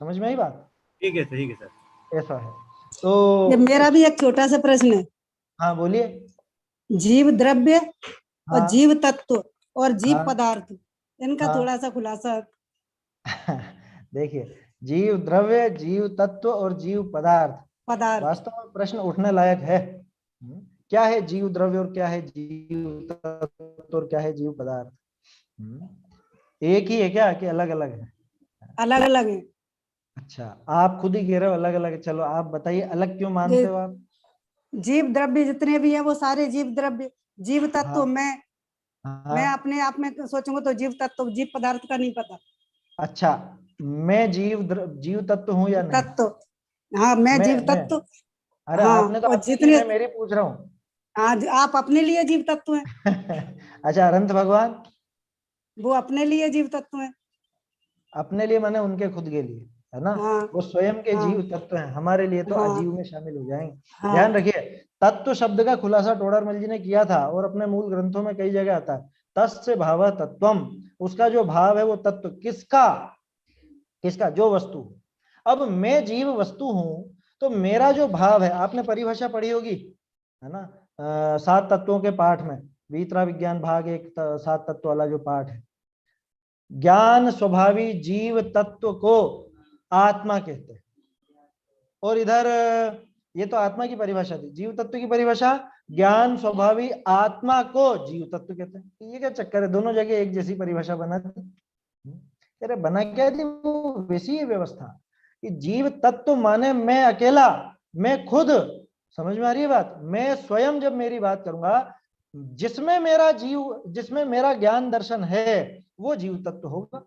समझ में आई बात?
ठीक है सर।
ऐसा है। तो
ये मेरा भी एक छोटा सा प्रश्न है।
हाँ बोलिए।
जीव द्रव्य और
हाँ
जीव तत्व और जीव
हाँ
पदार्थ, इनका
हाँ
थोड़ा सा खुलासा।
देखिए, जीव द्रव्य, जीव तत्व और जीव पदार्थ,
पदार्थ
वास्तव में प्रश्न उठने लायक है। क्या है जीव द्रव्य और क्या है जीव तत्व और क्या है जीव पदार्थ? एक ही है क्या कि अलग अलग है?
अलग अलग है।
अच्छा, आप खुद ही कह रहे हो अलग अलग है। चलो आप बताइए, अलग क्यों मानते हो आप?
जीव द्रव्य जितने भी है वो सारे जीव द्रव्य। जीव तत्व
हाँ
मैं अपने आप में सोचूंगा तो जीव तत्व, जीव पदार्थ का नहीं पता।
अच्छा, मैं जीव तत्व हूँ या नहीं?
तत्व, हाँ मैं जीव
मैं
तत्व।
अरे
हाँ,
आपने तो
और
अपने लिए,
जितने,
मैं मेरी पूछ रहा हूँ।
आज आप अपने लिए जीव तत्व हैं,
अच्छा, अनंत भगवान
वो अपने लिए जीव तत्व हैं।
अपने लिए माने उनके खुद के लिए, है ना?
हाँ
वो स्वयं के
हाँ
जीव तत्व हैं, हमारे लिए तो
हाँ
अजीव में शामिल हो जाएंगे।
हाँ।
ध्यान रखिए, तत्व शब्द का खुलासा टोडरमल जी ने किया था और अपने मूल ग्रंथों में कई जगह आता है। तस्य भाव तत्वम, उसका जो भाव है वो तत्व। किसका? किसका? जो वस्तु। अब मैं जीव वस्तु हूं, तो मेरा जो भाव है, आपने परिभाषा पढ़ी होगी, है ना? 7 तत्वों के पाठ में, वीतरा विज्ञान भाग 1 7 तत्व वाला जो पाठ है, ज्ञान स्वभावी जीव तत्व को आत्मा कहते हैं। और इधर ये तो आत्मा की परिभाषा थी, जीव तत्व की परिभाषा ज्ञान स्वभावी आत्मा को जीव तत्व कहते हैं। ये क्या चक्कर है, दोनों जगह एक जैसी परिभाषा बना दी। अरे बना क्या थी, वो वैसी है व्यवस्था कि जीव तत्व माने मैं अकेला, मैं खुद। समझ में आ रही है बात? मैं स्वयं जब मेरी बात करूंगा, जिसमें मेरा जीव, जिसमें मेरा ज्ञान दर्शन है, वो जीव तत्व होगा।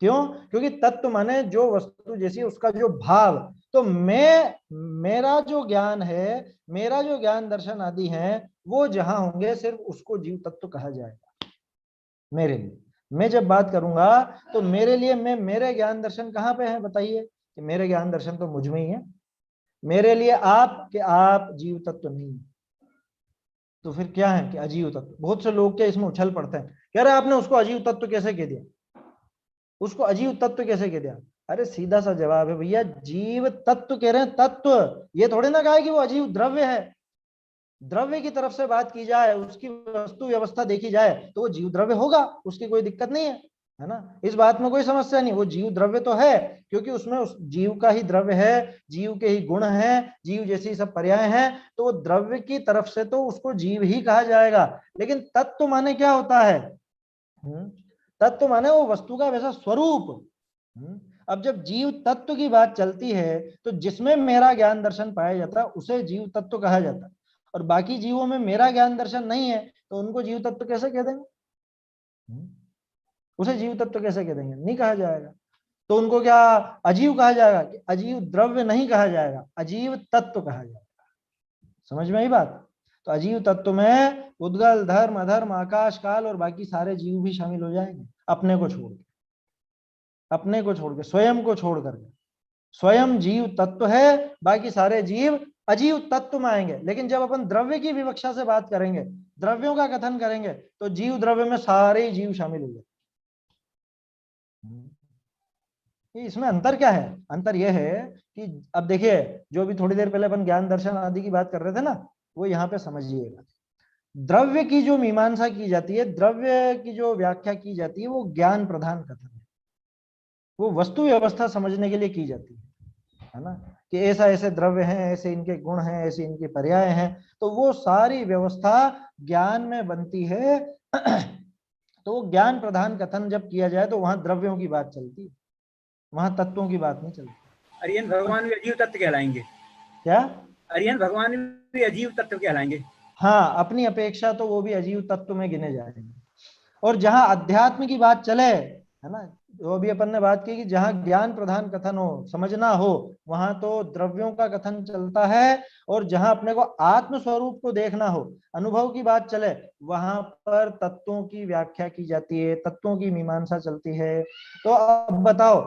क्यों? क्योंकि तत्व माने जो वस्तु जैसी उसका जो भाव। तो मैं, मेरा जो ज्ञान है, मेरा जो ज्ञान दर्शन आदि है, वो जहां होंगे सिर्फ उसको जीव तत्व कहा जाएगा। मेरे लिए, मैं जब बात करूंगा तो मेरे लिए, मैं, मेरे ज्ञान दर्शन कहाँ पे है बताइए? कि मेरे ज्ञान दर्शन तो मुझ में ही है। मेरे लिए आप, कि आप जीव तत्व नहीं है, तो फिर क्या है कि अजीव तत्व। बहुत से लोग क्या इसमें उछल पड़ते हैं, कह रहे आपने उसको अजीव तत्व कैसे कह दिया, उसको अजीव तत्व कैसे कह दिया? अरे सीधा सा जवाब है भैया, जीव तत्व कह रहे हैं, तत्व। ये थोड़े ना कहा है कि वो अजीव द्रव्य है। द्रव्य की तरफ से बात की जाए, उसकी वस्तु व्यवस्था देखी जाए, तो वो जीव द्रव्य होगा, उसकी कोई दिक्कत नहीं है ना? इस बात में कोई समस्या नहीं, वो जीव द्रव्य तो है, क्योंकि उसमें उस जीव का ही द्रव्य है, जीव के ही गुण हैं, जीव जैसी सब पर्याय हैं, तो वो द्रव्य की तरफ से तो उसको जीव ही कहा जाएगा। लेकिन तत्व माने क्या होता है? तत्व माने वो वस्तु का वैसा स्वरूप। अब जब जीव तत्व की बात चलती है, तो जिसमें मेरा ज्ञान दर्शन पाया जाता है उसे जीव तत्व कहा जाता है, और बाकी जीवों में मेरा ज्ञान दर्शन नहीं है, तो उनको जीव तत्व कैसे कह देंगे? उसे जीव तत्व कैसे कह देंगे? नहीं कहा जाएगा। तो उनको क्या अजीव कहा जाएगा? कि अजीव द्रव्य नहीं कहा जाएगा, अजीव तत्व कहा जाएगा। समझ में आई बात? तो अजीव तत्व में उद्गल, धर्म, अधर्म, आकाश, काल और बाकी सारे जीव भी शामिल हो जाएंगे, अपने को छोड़ के, अपने को छोड़ के, स्वयं को छोड़ करके। स्वयं जीव तत्व है, बाकी सारे जीव अजीव तत्व में आएंगे। लेकिन जब अपन द्रव्य की विवक्षा से बात करेंगे, द्रव्यों का कथन करेंगे, तो जीव द्रव्य में सारे जीव शामिल हो गए। इसमें अंतर क्या है? अंतर यह है कि अब देखिए, जो भी थोड़ी देर पहले अपन ज्ञान दर्शन आदि की बात कर रहे थे ना, वो यहाँ पे समझिएगा। द्रव्य की जो मीमांसा की जाती है, द्रव्य की जो व्याख्या की जाती है, वो ज्ञान प्रधान कथन है, वो वस्तु व्यवस्था समझने के लिए की जाती है ना? कि ऐसा ऐसे द्रव्य हैं, ऐसे इनके गुण हैं, ऐसे इनके पर्याय हैं, तो वो सारी व्यवस्था ज्ञान में बनती है। तो वो ज्ञान प्रधान कथन जब किया जाए, तो वहां द्रव्यों की बात चलती है, वहां तत्वों की बात नहीं चलती।
अरियन भगवान भी अजीव तत्व कहलाएंगे।
क्या?
अरियन भगवान भी अजीव तत्व कहलाएंगे।
हाँ, अपनी अपेक्षा तो वो भी अजीव तत्व में गिने जाएंगे। और जहां अध्यात्म की बात चले, है ना, वो भी अपन ने बात की कि जहां ज्ञान प्रधान कथन हो, समझना हो, वहां तो द्रव्यों का कथन चलता है। और जहां अपने को आत्म स्वरूप को देखना हो, अनुभव की बात चले, वहां पर तत्वों की व्याख्या की जाती है, तत्वों की मीमांसा चलती है। तो अब बताओ,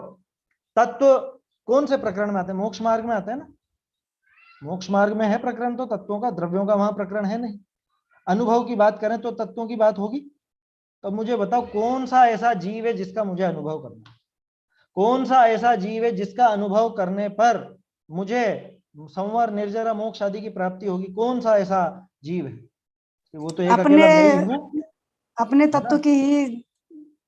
तत्व कौन से प्रकरण में आते हैं? मोक्ष मार्ग में आते हैं ना? मोक्ष मार्ग में है प्रकरण तो तत्वों का, द्रव्यों का वहां प्रकरण है नहीं। अनुभव की बात करें तो तत्वों की बात होगी। तो मुझे बताओ कौन सा ऐसा जीव है जिसका मुझे अनुभव करना है? कौन सा ऐसा जीव है जिसका अनुभव करने पर मुझे संवर, निर्जरा, मोक्ष आदि की प्राप्ति होगी? कौन सा ऐसा जीव है? वो तो एक
अपने
अकेला मैं ही हूं,
अपने
है ना?
तत्व की ही।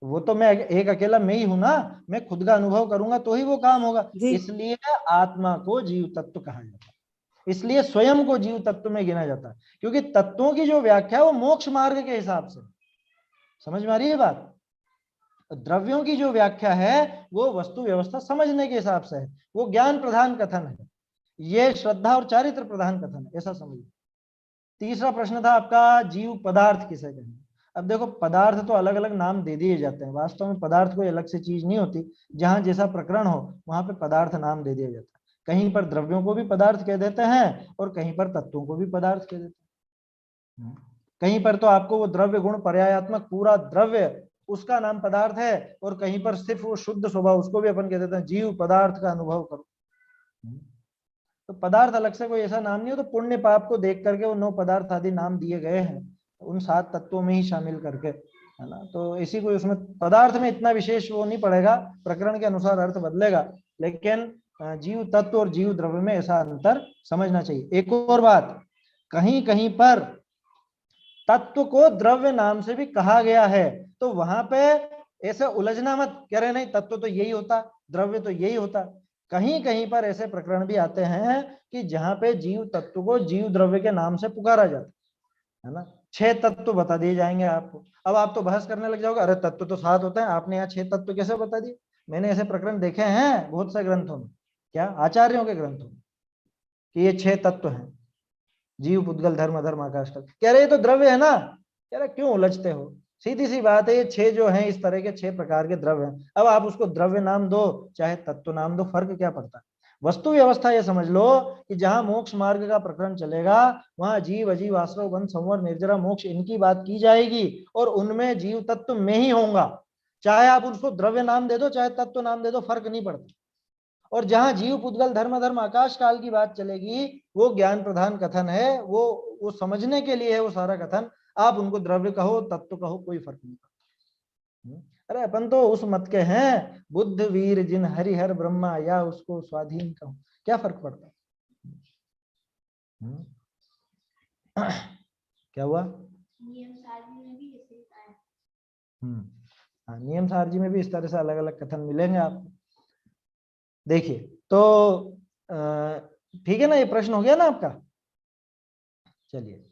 वो तो मैं एक अकेला मैं ही हूं ना। मैं खुद का अनुभव करूंगा तो ही वो काम होगा।
जी
इसलिए आत्मा को जीव तत्व कहा जाता है, इसलिए स्वयं को जीव तत्व में गिना जाता है, क्योंकि तत्वों की जो व्याख्या है वो मोक्ष मार्ग के हिसाब से। समझ में आ रही है बात? द्रव्यों की जो व्याख्या है वो वस्तु व्यवस्था समझने के हिसाब से है, वो ज्ञान प्रधान कथन है, ये श्रद्धा और चारित्र प्रधान कथन है, ऐसा समझिए। तीसरा प्रश्न था आपका, जीव पदार्थ किसे कहें? अब देखो, पदार्थ तो अलग अलग नाम दे दिए जाते हैं, वास्तव में पदार्थ कोई अलग से चीज नहीं होती। जहां जैसा प्रकरण हो वहां पे पदार्थ नाम दे दिया जाता है। कहीं पर द्रव्यों को भी पदार्थ कह देते हैं और कहीं पर तत्वों को भी पदार्थ कह देते हैं। कहीं पर तो आपको वो द्रव्य गुण पर्यायात्मक पूरा द्रव्य उसका नाम पदार्थ है, और कहीं पर सिर्फ वो शुद्ध स्वभाव उसको भी अपन कह देते हैं जीव पदार्थ का अनुभव करो। तो पदार्थ अलग से कोई ऐसा नाम नहीं हो। तो पुण्य पाप को देख करके वो 9 पदार्थ आदि नाम दिए गए हैं, उन 7 तत्वों में ही शामिल करके, है ना। तो इसी को उसमें पदार्थ में इतना विशेष वो नहीं पड़ेगा, प्रकरण के अनुसार अर्थ बदलेगा, लेकिन जीव तत्व और जीव द्रव्य में ऐसा अंतर समझना चाहिए। एक और बात, कहीं कहीं पर तत्व को द्रव्य नाम से भी कहा गया है, तो वहां पे ऐसे उलझना मत, कह रहे नहीं तत्व तो यही होता, द्रव्य तो यही होता। कहीं कहीं पर ऐसे प्रकरण भी आते हैं कि जहां पे जीव तत्व को जीव द्रव्य के नाम से पुकारा जाता है ना। 6 तत्व बता दिए जाएंगे आपको। अब आप तो बहस करने लग जाओगे, अरे तत्व तो 7 होते हैं, आपने यहाँ 6 तत्व कैसे बता दिए? मैंने ऐसे प्रकरण देखे हैं बहुत से ग्रंथों में, क्या आचार्यों के ग्रंथों में, कि ये 6 तत्व हैं, जीव, पुद्गल, धर्म, अधर्म, आकाश तक। कह रहे ये तो द्रव्य है ना। कह रहे क्यों उलझते हो, सीधी सी बात है, ये 6 जो हैं इस तरह के 6 प्रकार के द्रव्य हैं। अब आप उसको द्रव्य नाम दो चाहे तत्व नाम दो, फर्क क्या पड़ता है? वस्तु व्यवस्था ये समझ लो कि जहां मोक्ष मार्ग का प्रकरण चलेगा वहां जीव, अजीव, आश्रव, बंध, संवर, निर्जरा, मोक्ष इनकी बात की जाएगी, और उनमें जीव तत्व में ही होगा। चाहे आप उसको द्रव्य नाम दे दो चाहे तत्व नाम दे दो, फर्क नहीं पड़ता। और जहां जीव, पुद्गल, धर्म, धर्म, आकाश काल की बात चलेगी वो ज्ञान प्रधान कथन है, वो समझने के लिए है वो सारा कथन। आप उनको द्रव्य कहो तत्व कहो कोई फर्क नहीं पड़ता। अरे अपन तो उस मत के हैं, बुद्ध वीर जिन हरिहर ब्रह्मा या उसको स्वाधीन कहो, क्या फर्क पड़ता है? क्या हुआ? नियम सारजी में भी इस तरह से अलग अलग कथन मिलेंगे आपको। देखिए तो ठीक है ना, ये प्रश्न हो गया ना आपका। चलिए,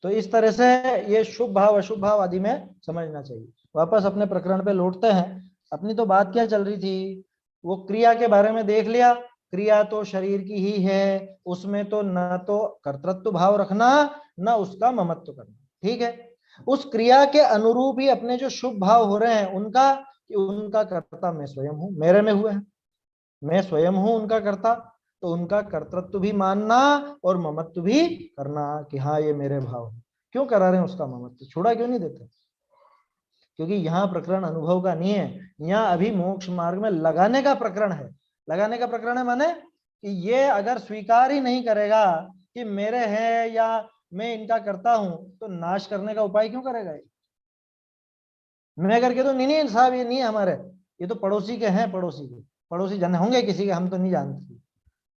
तो इस तरह से ये शुभ भाव अशुभ भाव आदि में समझना चाहिए। वापस अपने प्रकरण पे लौटते हैं। अपनी तो बात क्या चल रही थी, वो क्रिया के बारे में देख लिया। क्रिया तो शरीर की ही है, उसमें तो न तो कर्तृत्व भाव रखना न उसका ममत्व करना, ठीक है। उस क्रिया के अनुरूप ही अपने जो शुभ भाव हो रहे हैं उनका, कि उनका कर्ता मैं स्वयं हूं, मेरे में हुए हैं, मैं स्वयं हूं उनका कर्ता, तो उनका कर्तृत्व भी मानना और ममत्व भी करना कि हाँ ये मेरे भाव है। क्यों करा रहे हैं उसका ममत्व, छोड़ा क्यों नहीं देते? क्योंकि यहाँ प्रकरण अनुभव का नहीं है, यहाँ अभी मोक्ष मार्ग में लगाने का प्रकरण है। लगाने का प्रकरण है माने कि ये अगर स्वीकार ही नहीं करेगा कि मेरे है या मैं इनका करता हूं, तो नाश करने का उपाय क्यों करेगा? मैं करके तो नहीं साहब ये नहीं है हमारे, ये तो पड़ोसी के हैं, पड़ोसी जन होंगे किसी के, हम तो नहीं जानते।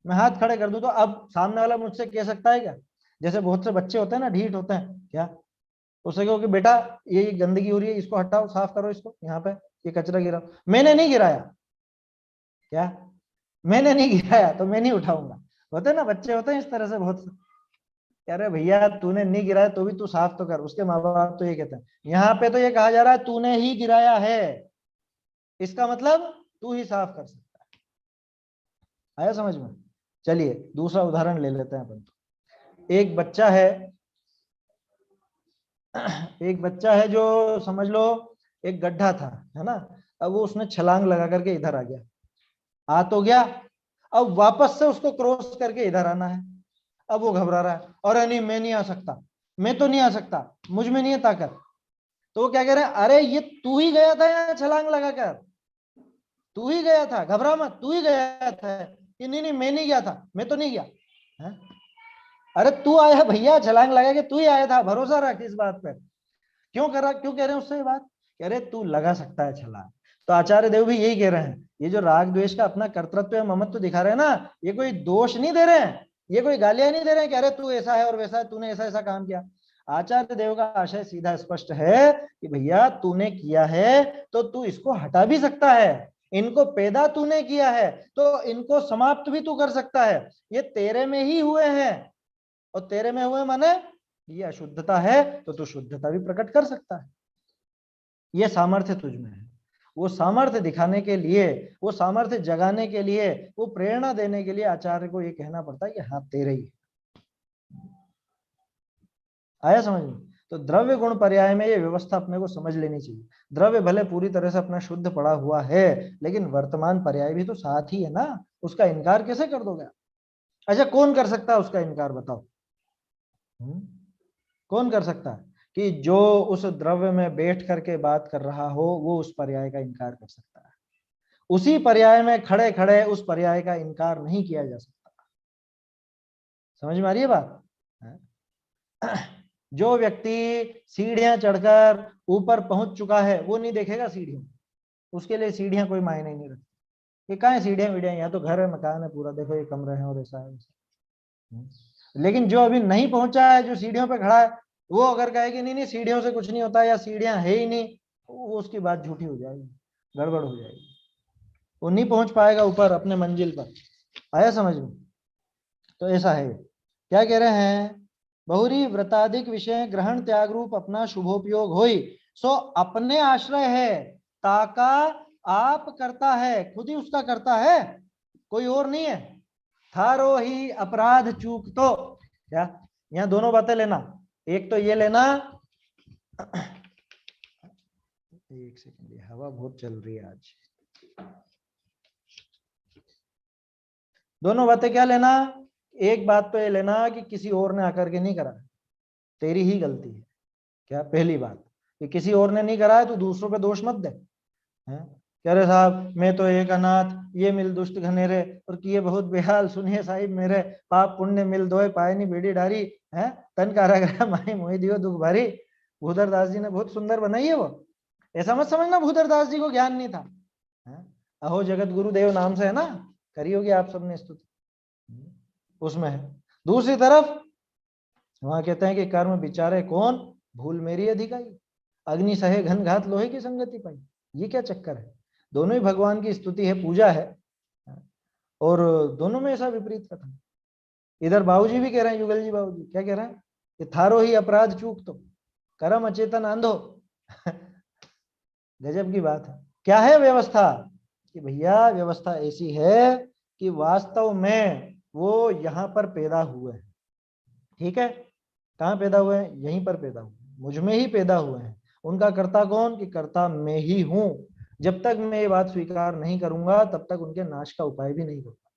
मैं हाथ खड़े कर दूं तो अब सामने वाला मुझसे कह सकता है क्या? जैसे बहुत से बच्चे होते हैं ना, ढीठ होते हैं, क्या उससे कहो कि बेटा ये गंदगी हो रही है, इसको हटाओ, साफ करो, इसको यहाँ पे ये कचरा गिरा। मैंने नहीं गिराया, क्या मैंने नहीं गिराया तो मैं नहीं उठाऊंगा। होते हैं ना बच्चे, होते हैं इस तरह से बहुत। अरे भैया तूने नहीं गिराया तो भी तू साफ तो कर। उसके माँ बाप तो ये कहते हैं, यहाँ पे तो ये कहा जा रहा है तूने ही गिराया है, इसका मतलब तू ही साफ कर सकता है। आया समझ में? चलिए दूसरा उदाहरण ले लेते हैं अपन। एक बच्चा है जो समझ लो एक गड्ढा था, है ना। अब वो उसने छलांग लगा करके इधर आ गया, आ तो गया, अब वापस से उसको क्रॉस करके इधर आना है। अब वो घबरा रहा है, अरे नहीं मैं नहीं आ सकता, मैं तो नहीं आ सकता, मुझ में नहीं है ताकत। तो वो क्या कह रहे हैं, अरे ये तू ही गया था यहाँ छलांग लगाकर, तू ही गया था, घबरा मत, तू ही गया था। कि नहीं नहीं मैं नहीं गया था, मैं तो नहीं गया है? अरे तू आया भैया, छलांग लगा के तू ही आया था, भरोसा रख इस बात पर। क्यों कह रहे हैं उससे ये बात, कह रहे तू लगा सकता है छलांग। तो आचार्य देव भी यही कह रहे हैं, ये जो राग द्वेष का अपना कर्तृत्व या ममत्व दिखा रहे हैं ना, ये कोई दोष नहीं दे रहे हैं, ये कोई गालियां नहीं दे रहे हैं, कह रहे तू ऐसा है और वैसा है, तूने ऐसा ऐसा काम किया। आचार्य देव का आशय सीधा स्पष्ट है कि भैया तूने किया है तो तू इसको हटा भी सकता है, इनको पैदा तूने किया है तो इनको समाप्त भी तू कर सकता है, ये तेरे में ही हुए हैं, और तेरे में हुए माने ये अशुद्धता है तो तू शुद्धता भी प्रकट कर सकता है, ये सामर्थ्य तुझ में है। वो सामर्थ्य दिखाने के लिए, वो सामर्थ्य जगाने के लिए, वो प्रेरणा देने के लिए आचार्य को ये कहना पड़ता है कि हाँ तेरे ही। आया समझ में? तो द्रव्य गुण पर्याय में ये व्यवस्था अपने को समझ लेनी चाहिए। द्रव्य भले पूरी तरह से अपना शुद्ध पड़ा हुआ है, लेकिन वर्तमान पर्याय भी तो साथ ही है ना, उसका इनकार कैसे कर दोगे? अच्छा कौन कर सकता है उसका इनकार, बताओ? कौन कर सकता है कि जो उस द्रव्य में बैठ करके बात कर रहा हो वो उस पर्याय का इनकार कर सकता है? उसी पर्याय में खड़े खड़े उस पर्याय का इनकार नहीं किया जा सकता। समझ में आ रही है बात? जो व्यक्ति सीढ़ियां चढ़कर ऊपर पहुंच चुका है वो नहीं देखेगा सीढ़ियां, उसके लिए सीढ़ियां कोई मायने नहीं रखती। ये कहाँ है सीढ़ियां वीढ़ियां, यहाँ तो घर है, मकान है पूरा, देखो ये कमरे हैं और ऐसा है। लेकिन जो अभी नहीं पहुंचा है, जो सीढ़ियों पे खड़ा है, वो अगर कहे कि नहीं नहीं सीढ़ियों से कुछ नहीं होता या सीढ़ियां है ही नहीं, वो उसकी बात झूठी हो जाएगी, गड़बड़ हो जाएगी, वो नहीं पहुंच पाएगा ऊपर अपने मंजिल पर। आया समझ में? तो ऐसा है। क्या कह रहे हैं? बहुरी व्रताधिक विषय ग्रहण त्याग रूप अपना शुभोपयोग होई, सो अपने आश्रय है, ताका आप करता है, खुद ही उसका करता है, कोई और नहीं है। थारो ही अपराध चूक, तो क्या यहाँ दोनों बातें लेना, एक तो ये लेना, एक सेकंड, हवा बहुत चल रही है आज। दोनों बातें क्या लेना, एक बात तो ये लेना कि किसी और ने आकर के नहीं करा, तेरी ही गलती है। क्या पहली बात कि किसी और ने नहीं करा है तो दूसरों पे दोष मत दे। कह रहे साहब मैं तो एक अनाथ, ये मिल दुष्ट घनेरे और किए बहुत बेहाल, सुनिए साहिब मेरे, पाप पुण्य मिल दोए पाए नहीं बेड़ी डारी है, तन कारागृह माही मोहि दियो दुख भारी। भूधर दास जी ने बहुत सुंदर बनाई है वो, ऐसा मत समझना भूधर दास जी को ज्ञान नहीं था। अहो जगत गुरुदेव नाम से है ना, करी होगी आप सबने स्तुति, उसमें है। दूसरी तरफ वहां कहते हैं कि कर्म विचारे कौन, भूल मेरी अधिकाई, अग्नि सहे घन घात लोहे की संगति पाई। ये क्या चक्कर है? दोनों ही भगवान की स्तुति है, पूजा है, और दोनों में ऐसा विपरीत कथन। इधर बाबूजी भी कह रहे हैं, युगल जी बाबूजी क्या कह रहे हैं कि थारो ही अपराध चूक, तो कर्म अचेतन अंधो। गजब की बात है। क्या है व्यवस्था कि भैया व्यवस्था ऐसी है कि वास्तव में वो यहाँ पर पैदा हुए हैं, ठीक है? कहाँ पैदा हुए हैं? यहीं पर पैदा हुए, मुझ में ही पैदा हुए हैं। उनका कर्ता कौन? कि कर्ता मैं ही हूं। जब तक मैं ये बात स्वीकार नहीं करूंगा तब तक उनके नाश का उपाय भी नहीं करूंगा।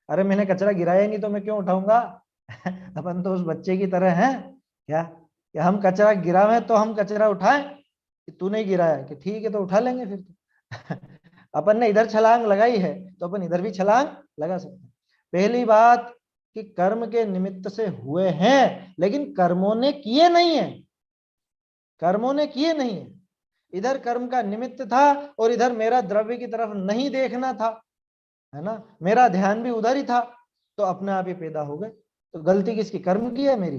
अरे मैंने कचरा गिराया नहीं तो मैं क्यों उठाऊंगा? अपन तो उस बच्चे की तरह हैं क्या हम कचरा गिरावे तो हम कचरा उठाएं, कि तू नहीं गिराया कि ठीक है तो उठा लेंगे फिर तो। अपन ने इधर छलांग लगाई है तो अपन इधर भी छलांग लगा सकते हैं। पहली बात कि कर्म के निमित्त से हुए हैं, लेकिन कर्मों ने किए नहीं है, कर्मों ने किए नहीं है। इधर कर्म का निमित्त था और इधर मेरा द्रव्य की तरफ नहीं देखना था, है ना, मेरा ध्यान भी उधर ही था, तो अपने आप ही पैदा हो गए। तो गलती किसकी? कर्म की है मेरी?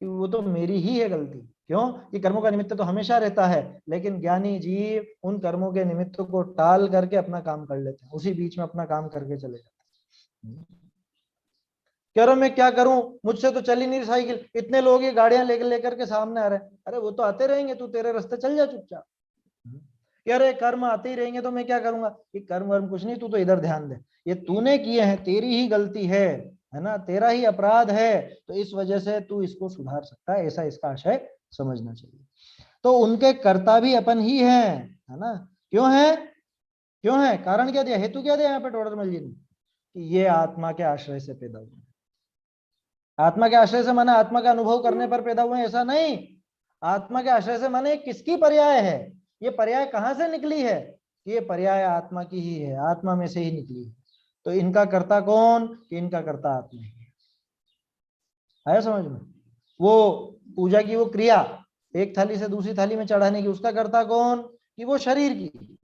वो तो मेरी ही है गलती। क्यों? कि कर्मों का निमित्त तो हमेशा रहता है, लेकिन ज्ञानी जीव उन कर्मों के निमित्त को टाल करके अपना काम कर लेते हैं, उसी बीच में अपना काम करके चले जाते हैं। कह रहा मैं क्या करूं, मुझसे तो चल ही नहीं साइकिल, इतने लोग ये गाड़ियां लेकर के सामने आ रहे हैं। अरे वो तो आते रहेंगे, तू तेरे रास्ते चल जा चुपचाप। कह रहे कर्म आते ही रहेंगे तो मैं क्या करूंगा? कि कर्म वर्म कुछ नहीं, तू तो इधर ध्यान दे, ये तूने किए हैं, तेरी ही गलती है ना, तेरा ही अपराध है, तो इस वजह से तू इसको सुधार सकता है, ऐसा इसका आशय समझना चाहिए। तो उनके कर्ता भी अपन ही है ना? क्यों है? क्यों है? कारण क्या दिया, हेतु क्या दिया यहाँ पे टोडरमल जी ने, कि ये आत्मा के आश्रय से पैदा हुए। आत्मा के आश्रय से माने आत्मा का अनुभव करने पर पैदा हुए, ऐसा नहीं। आत्मा के आश्रय से माने किसकी पर्याय है, ये पर्याय कहां से निकली है? ये पर्याय आत्मा की ही है, आत्मा में से ही निकली है। तो इनका कर्ता कौन? कि इनका कर्ता आत्मा ही है। आया समझ में? वो पूजा की वो क्रिया एक थाली से दूसरी थाली में चढ़ाने की, उसका कर्ता कौन? कि वो शरीर की,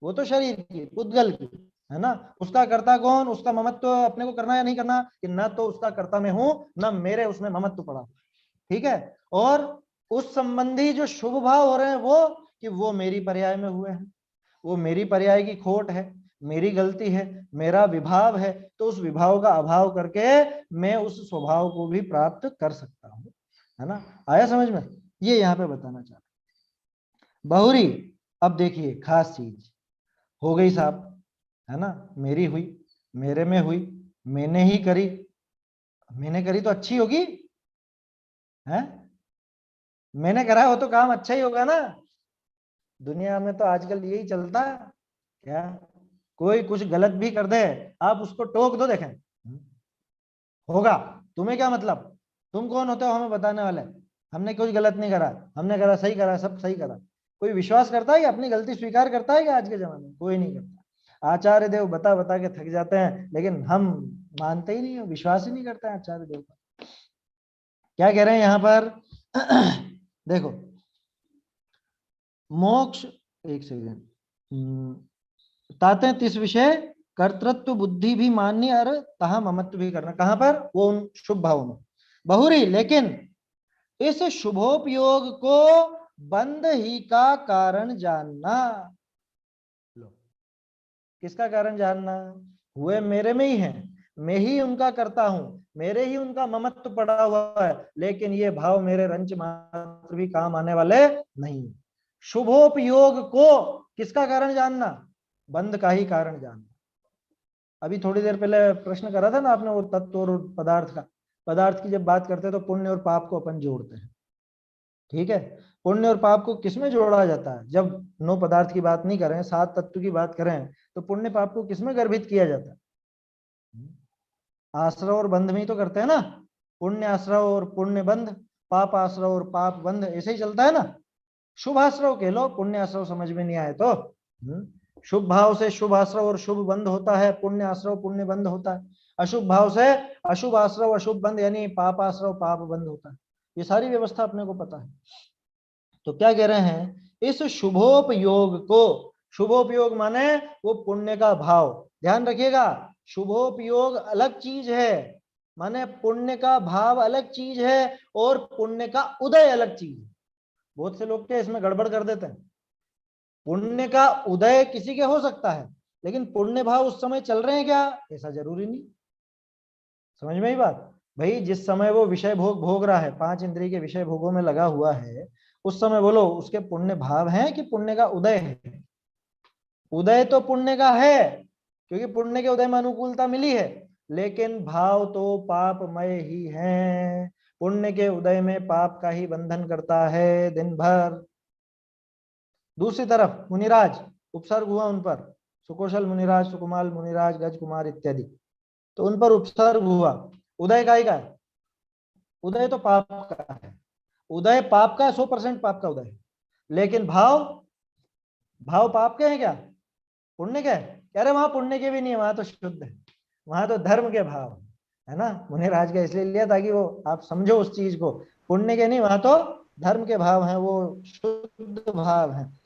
वो तो शरीर की, पुद्गल की, है ना। उसका कर्ता कौन? उसका ममत्व अपने को करना या नहीं करना, कि ना तो उसका कर्ता मैं हूं, ना मेरे उसमें ममत्व पड़ा। ठीक है। और उस संबंधी जो शुभ भाव हो रहे हैं वो, कि वो मेरी पर्याय में हुए हैं, वो मेरी पर्याय की खोट है, मेरी गलती है, मेरा विभाव है, तो उस विभाव का अभाव करके मैं उस स्वभाव को भी प्राप्त कर सकता हूं, है ना। आया समझ में? ये यहाँ पे बताना चाहता हूं। बहुरी, अब देखिए खास चीज हो गई साहब, है ना, मेरी हुई, मेरे में हुई, मैंने ही करी, मैंने करी तो अच्छी होगी, है, मैंने करा हो तो काम अच्छा ही होगा ना। दुनिया में तो आजकल यही चलता है, क्या कोई कुछ गलत भी कर दे, आप उसको टोक दो, देखें होगा, तुम्हें क्या मतलब, तुम कौन होते हो हमें बताने वाले, हमने कुछ गलत नहीं करा, हमने करा सही करा, सब सही करा। कोई विश्वास करता है कि अपनी गलती स्वीकार करता है कि आज के जमाने में? कोई नहीं करता। आचार्य देव बता बता के थक जाते हैं, लेकिन हम मानते ही नहीं है, विश्वास ही नहीं करते हैं आचार्य देव का। क्या कह रहे हैं यहाँ पर? देखो, मोक्ष, एक सेकंड, ताते तिस विषय कर्तृत्व बुद्धि भी मान्य और तहा ममत्व भी करना। कहां पर? वो उन शुभ भावों में। बहुरी, लेकिन इस शुभोपयोग को बंध ही का कारण जानना। लो, किसका कारण जानना? हुए मेरे में ही है, मैं ही उनका करता हूं, मेरे ही उनका ममत्व पड़ा हुआ है, लेकिन ये भाव मेरे रंच मात्र भी काम आने वाले नहीं। शुभोपयोग को किसका कारण जानना? बंध का ही कारण जानना। अभी थोड़ी देर पहले प्रश्न करा था ना आपने, वो तत्व और पदार्थ का। पदार्थ की जब बात करते हैं तो पुण्य और पाप को अपन जोड़ते हैं, ठीक है। पुण्य और पाप को किसमें जोड़ा जाता है? जब 9 पदार्थ की बात नहीं करें, 7 तत्व की बात करें, तो पुण्य पाप को किसमें गर्भित किया जाता है? आश्रव और बंध में ही तो करते हैं ना। पुण्य आश्रव और पुण्य बंध, पाप आश्रव और पाप बंध, ऐसे ही चलता है ना। शुभ आश्रव कह लो, पुण्य आश्रव समझ में नहीं आए तो। शुभ भाव से शुभ आश्रव और शुभ बंध होता है, पुण्य आश्रव पुण्य बंध होता है। अशुभ भाव से अशुभ आश्रव अशुभ बंध, यानी पाप आश्रव पाप बंध होता है। ये सारी व्यवस्था अपने को पता है। तो क्या कह रहे हैं? इस शुभोपयोग को, शुभोपयोग माने वो पुण्य का भाव, ध्यान रखिएगा, शुभोपयोग अलग चीज है, माने पुण्य का भाव अलग चीज है और पुण्य का उदय अलग चीज है। बहुत से लोग क्या इसमें गड़बड़ कर देते हैं। पुण्य का उदय किसी के हो सकता है, लेकिन पुण्य भाव उस समय चल रहे हैं क्या, ऐसा जरूरी नहीं। समझ में ही बात? भाई जिस समय वो विषय भोग भोग रहा है, 5 इंद्रिय के विषय भोगों में लगा हुआ है, उस समय बोलो उसके पुण्य भाव है कि पुण्य का उदय है? उदय तो पुण्य का है, क्योंकि पुण्य के उदय में अनुकूलता मिली है, लेकिन भाव तो पापमय ही है। पुण्य के उदय में पाप का ही बंधन करता है दिन भर। दूसरी तरफ मुनिराज, उपसर्ग हुआ उन पर, सुकोशल मुनिराज, सुकुमाल मुनिराज, गज कुमार इत्यादि, तो उन पर उपसर्ग हुआ। उदय का ही का है? उदय तो पाप का है, उदय पाप का है, 100% पाप का उदय है। लेकिन भाव, भाव पाप के हैं क्या, पुण्य के? कह रहे वहां पुण्य के भी नहीं है, वहां तो शुद्ध है, वहां तो धर्म के भाव है ना। मुनिराज का इसलिए लिया ताकि वो आप समझो उस चीज को, पुण्य के नहीं, वहां तो धर्म के भाव हैं, वो शुद्ध भाव हैं,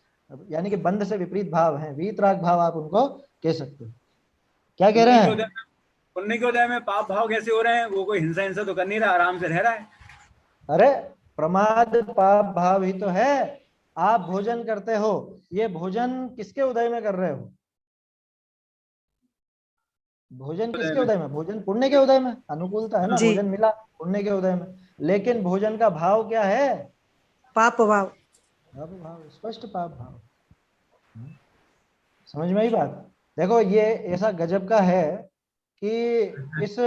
यानी कि बंध से विपरीत भाव हैं, वीतराग भाव आप उनको कह सकते हो। क्या कह रहे हैं?
पुण्य के उदय में पाप भाव कैसे हो रहे हैं? वो कोई हिंसा हिंसा तो कर नहीं रहा, आराम से रह रहा है।
अरे प्रमाद पाप भाव ही तो है। आप भोजन करते हो, ये भोजन किसके उदय में कर रहे हो? भोजन किसके उदय में? भोजन पुण्य के उदय में, अनुकूलता है ना, भोजन मिला पुण्य के उदय में, लेकिन भोजन का भाव क्या है?
पाप भाव,
पाप भाव, स्पष्ट पाप भाव। समझ में ही बात? देखो ये ऐसा गजब का है कि इस,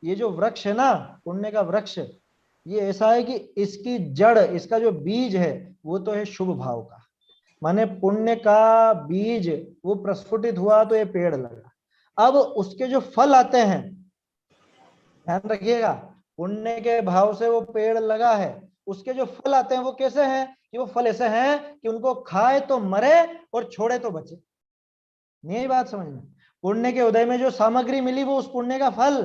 ये जो वृक्ष है ना, पुण्य का वृक्ष, ये ऐसा है कि इसकी जड़, इसका जो बीज है वो तो है शुभ भाव का, माने पुण्य का बीज वो प्रस्फुटित हुआ तो ये पेड़ लगा। अब उसके जो फल आते हैं, ध्यान रखिएगा, पुण्य के भाव से वो पेड़ लगा है, उसके जो फल आते हैं वो कैसे हैं? कि वो फल ऐसे हैं कि उनको खाए तो मरे और छोड़े तो बचे। नहीं बात समझ में? पुण्य के उदय में जो सामग्री मिली वो उस पुण्य का फल,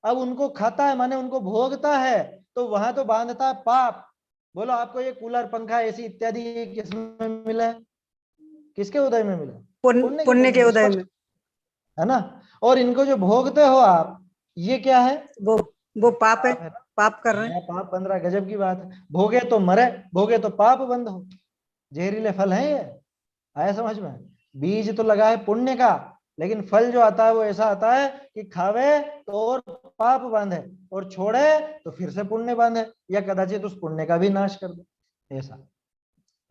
अब उनको खाता है माने उनको भोगता है, तो वहां तो बांधता है पाप। बोलो आपको ये कूलर, पंखा, एसी इत्यादि किसमें मिला है? किसके उदय में मिला? पुण्य के
पुण्य
उदय
के
में,
उदय
स्पष्ट
में,
है ना। और इनको जो भोगते हो आप, ये क्या है?
वो पाप है,
पाप है ना।
पाप कर रहे हैं।
नया पाप बन रहा है, गजब की बात है। भोगे तो मरे, भोगे तो पाप बंद हो। जहरीले फल है ये, आया समझ में? बीज तो लगा है पुण्य का, लेकिन फल जो आता है वो ऐसा आता है कि खावे तो और पाप बांधे, और छोड़े तो फिर से पुण्य बांधे, या कदाचित उस पुण्य का भी नाश कर दे। ऐसा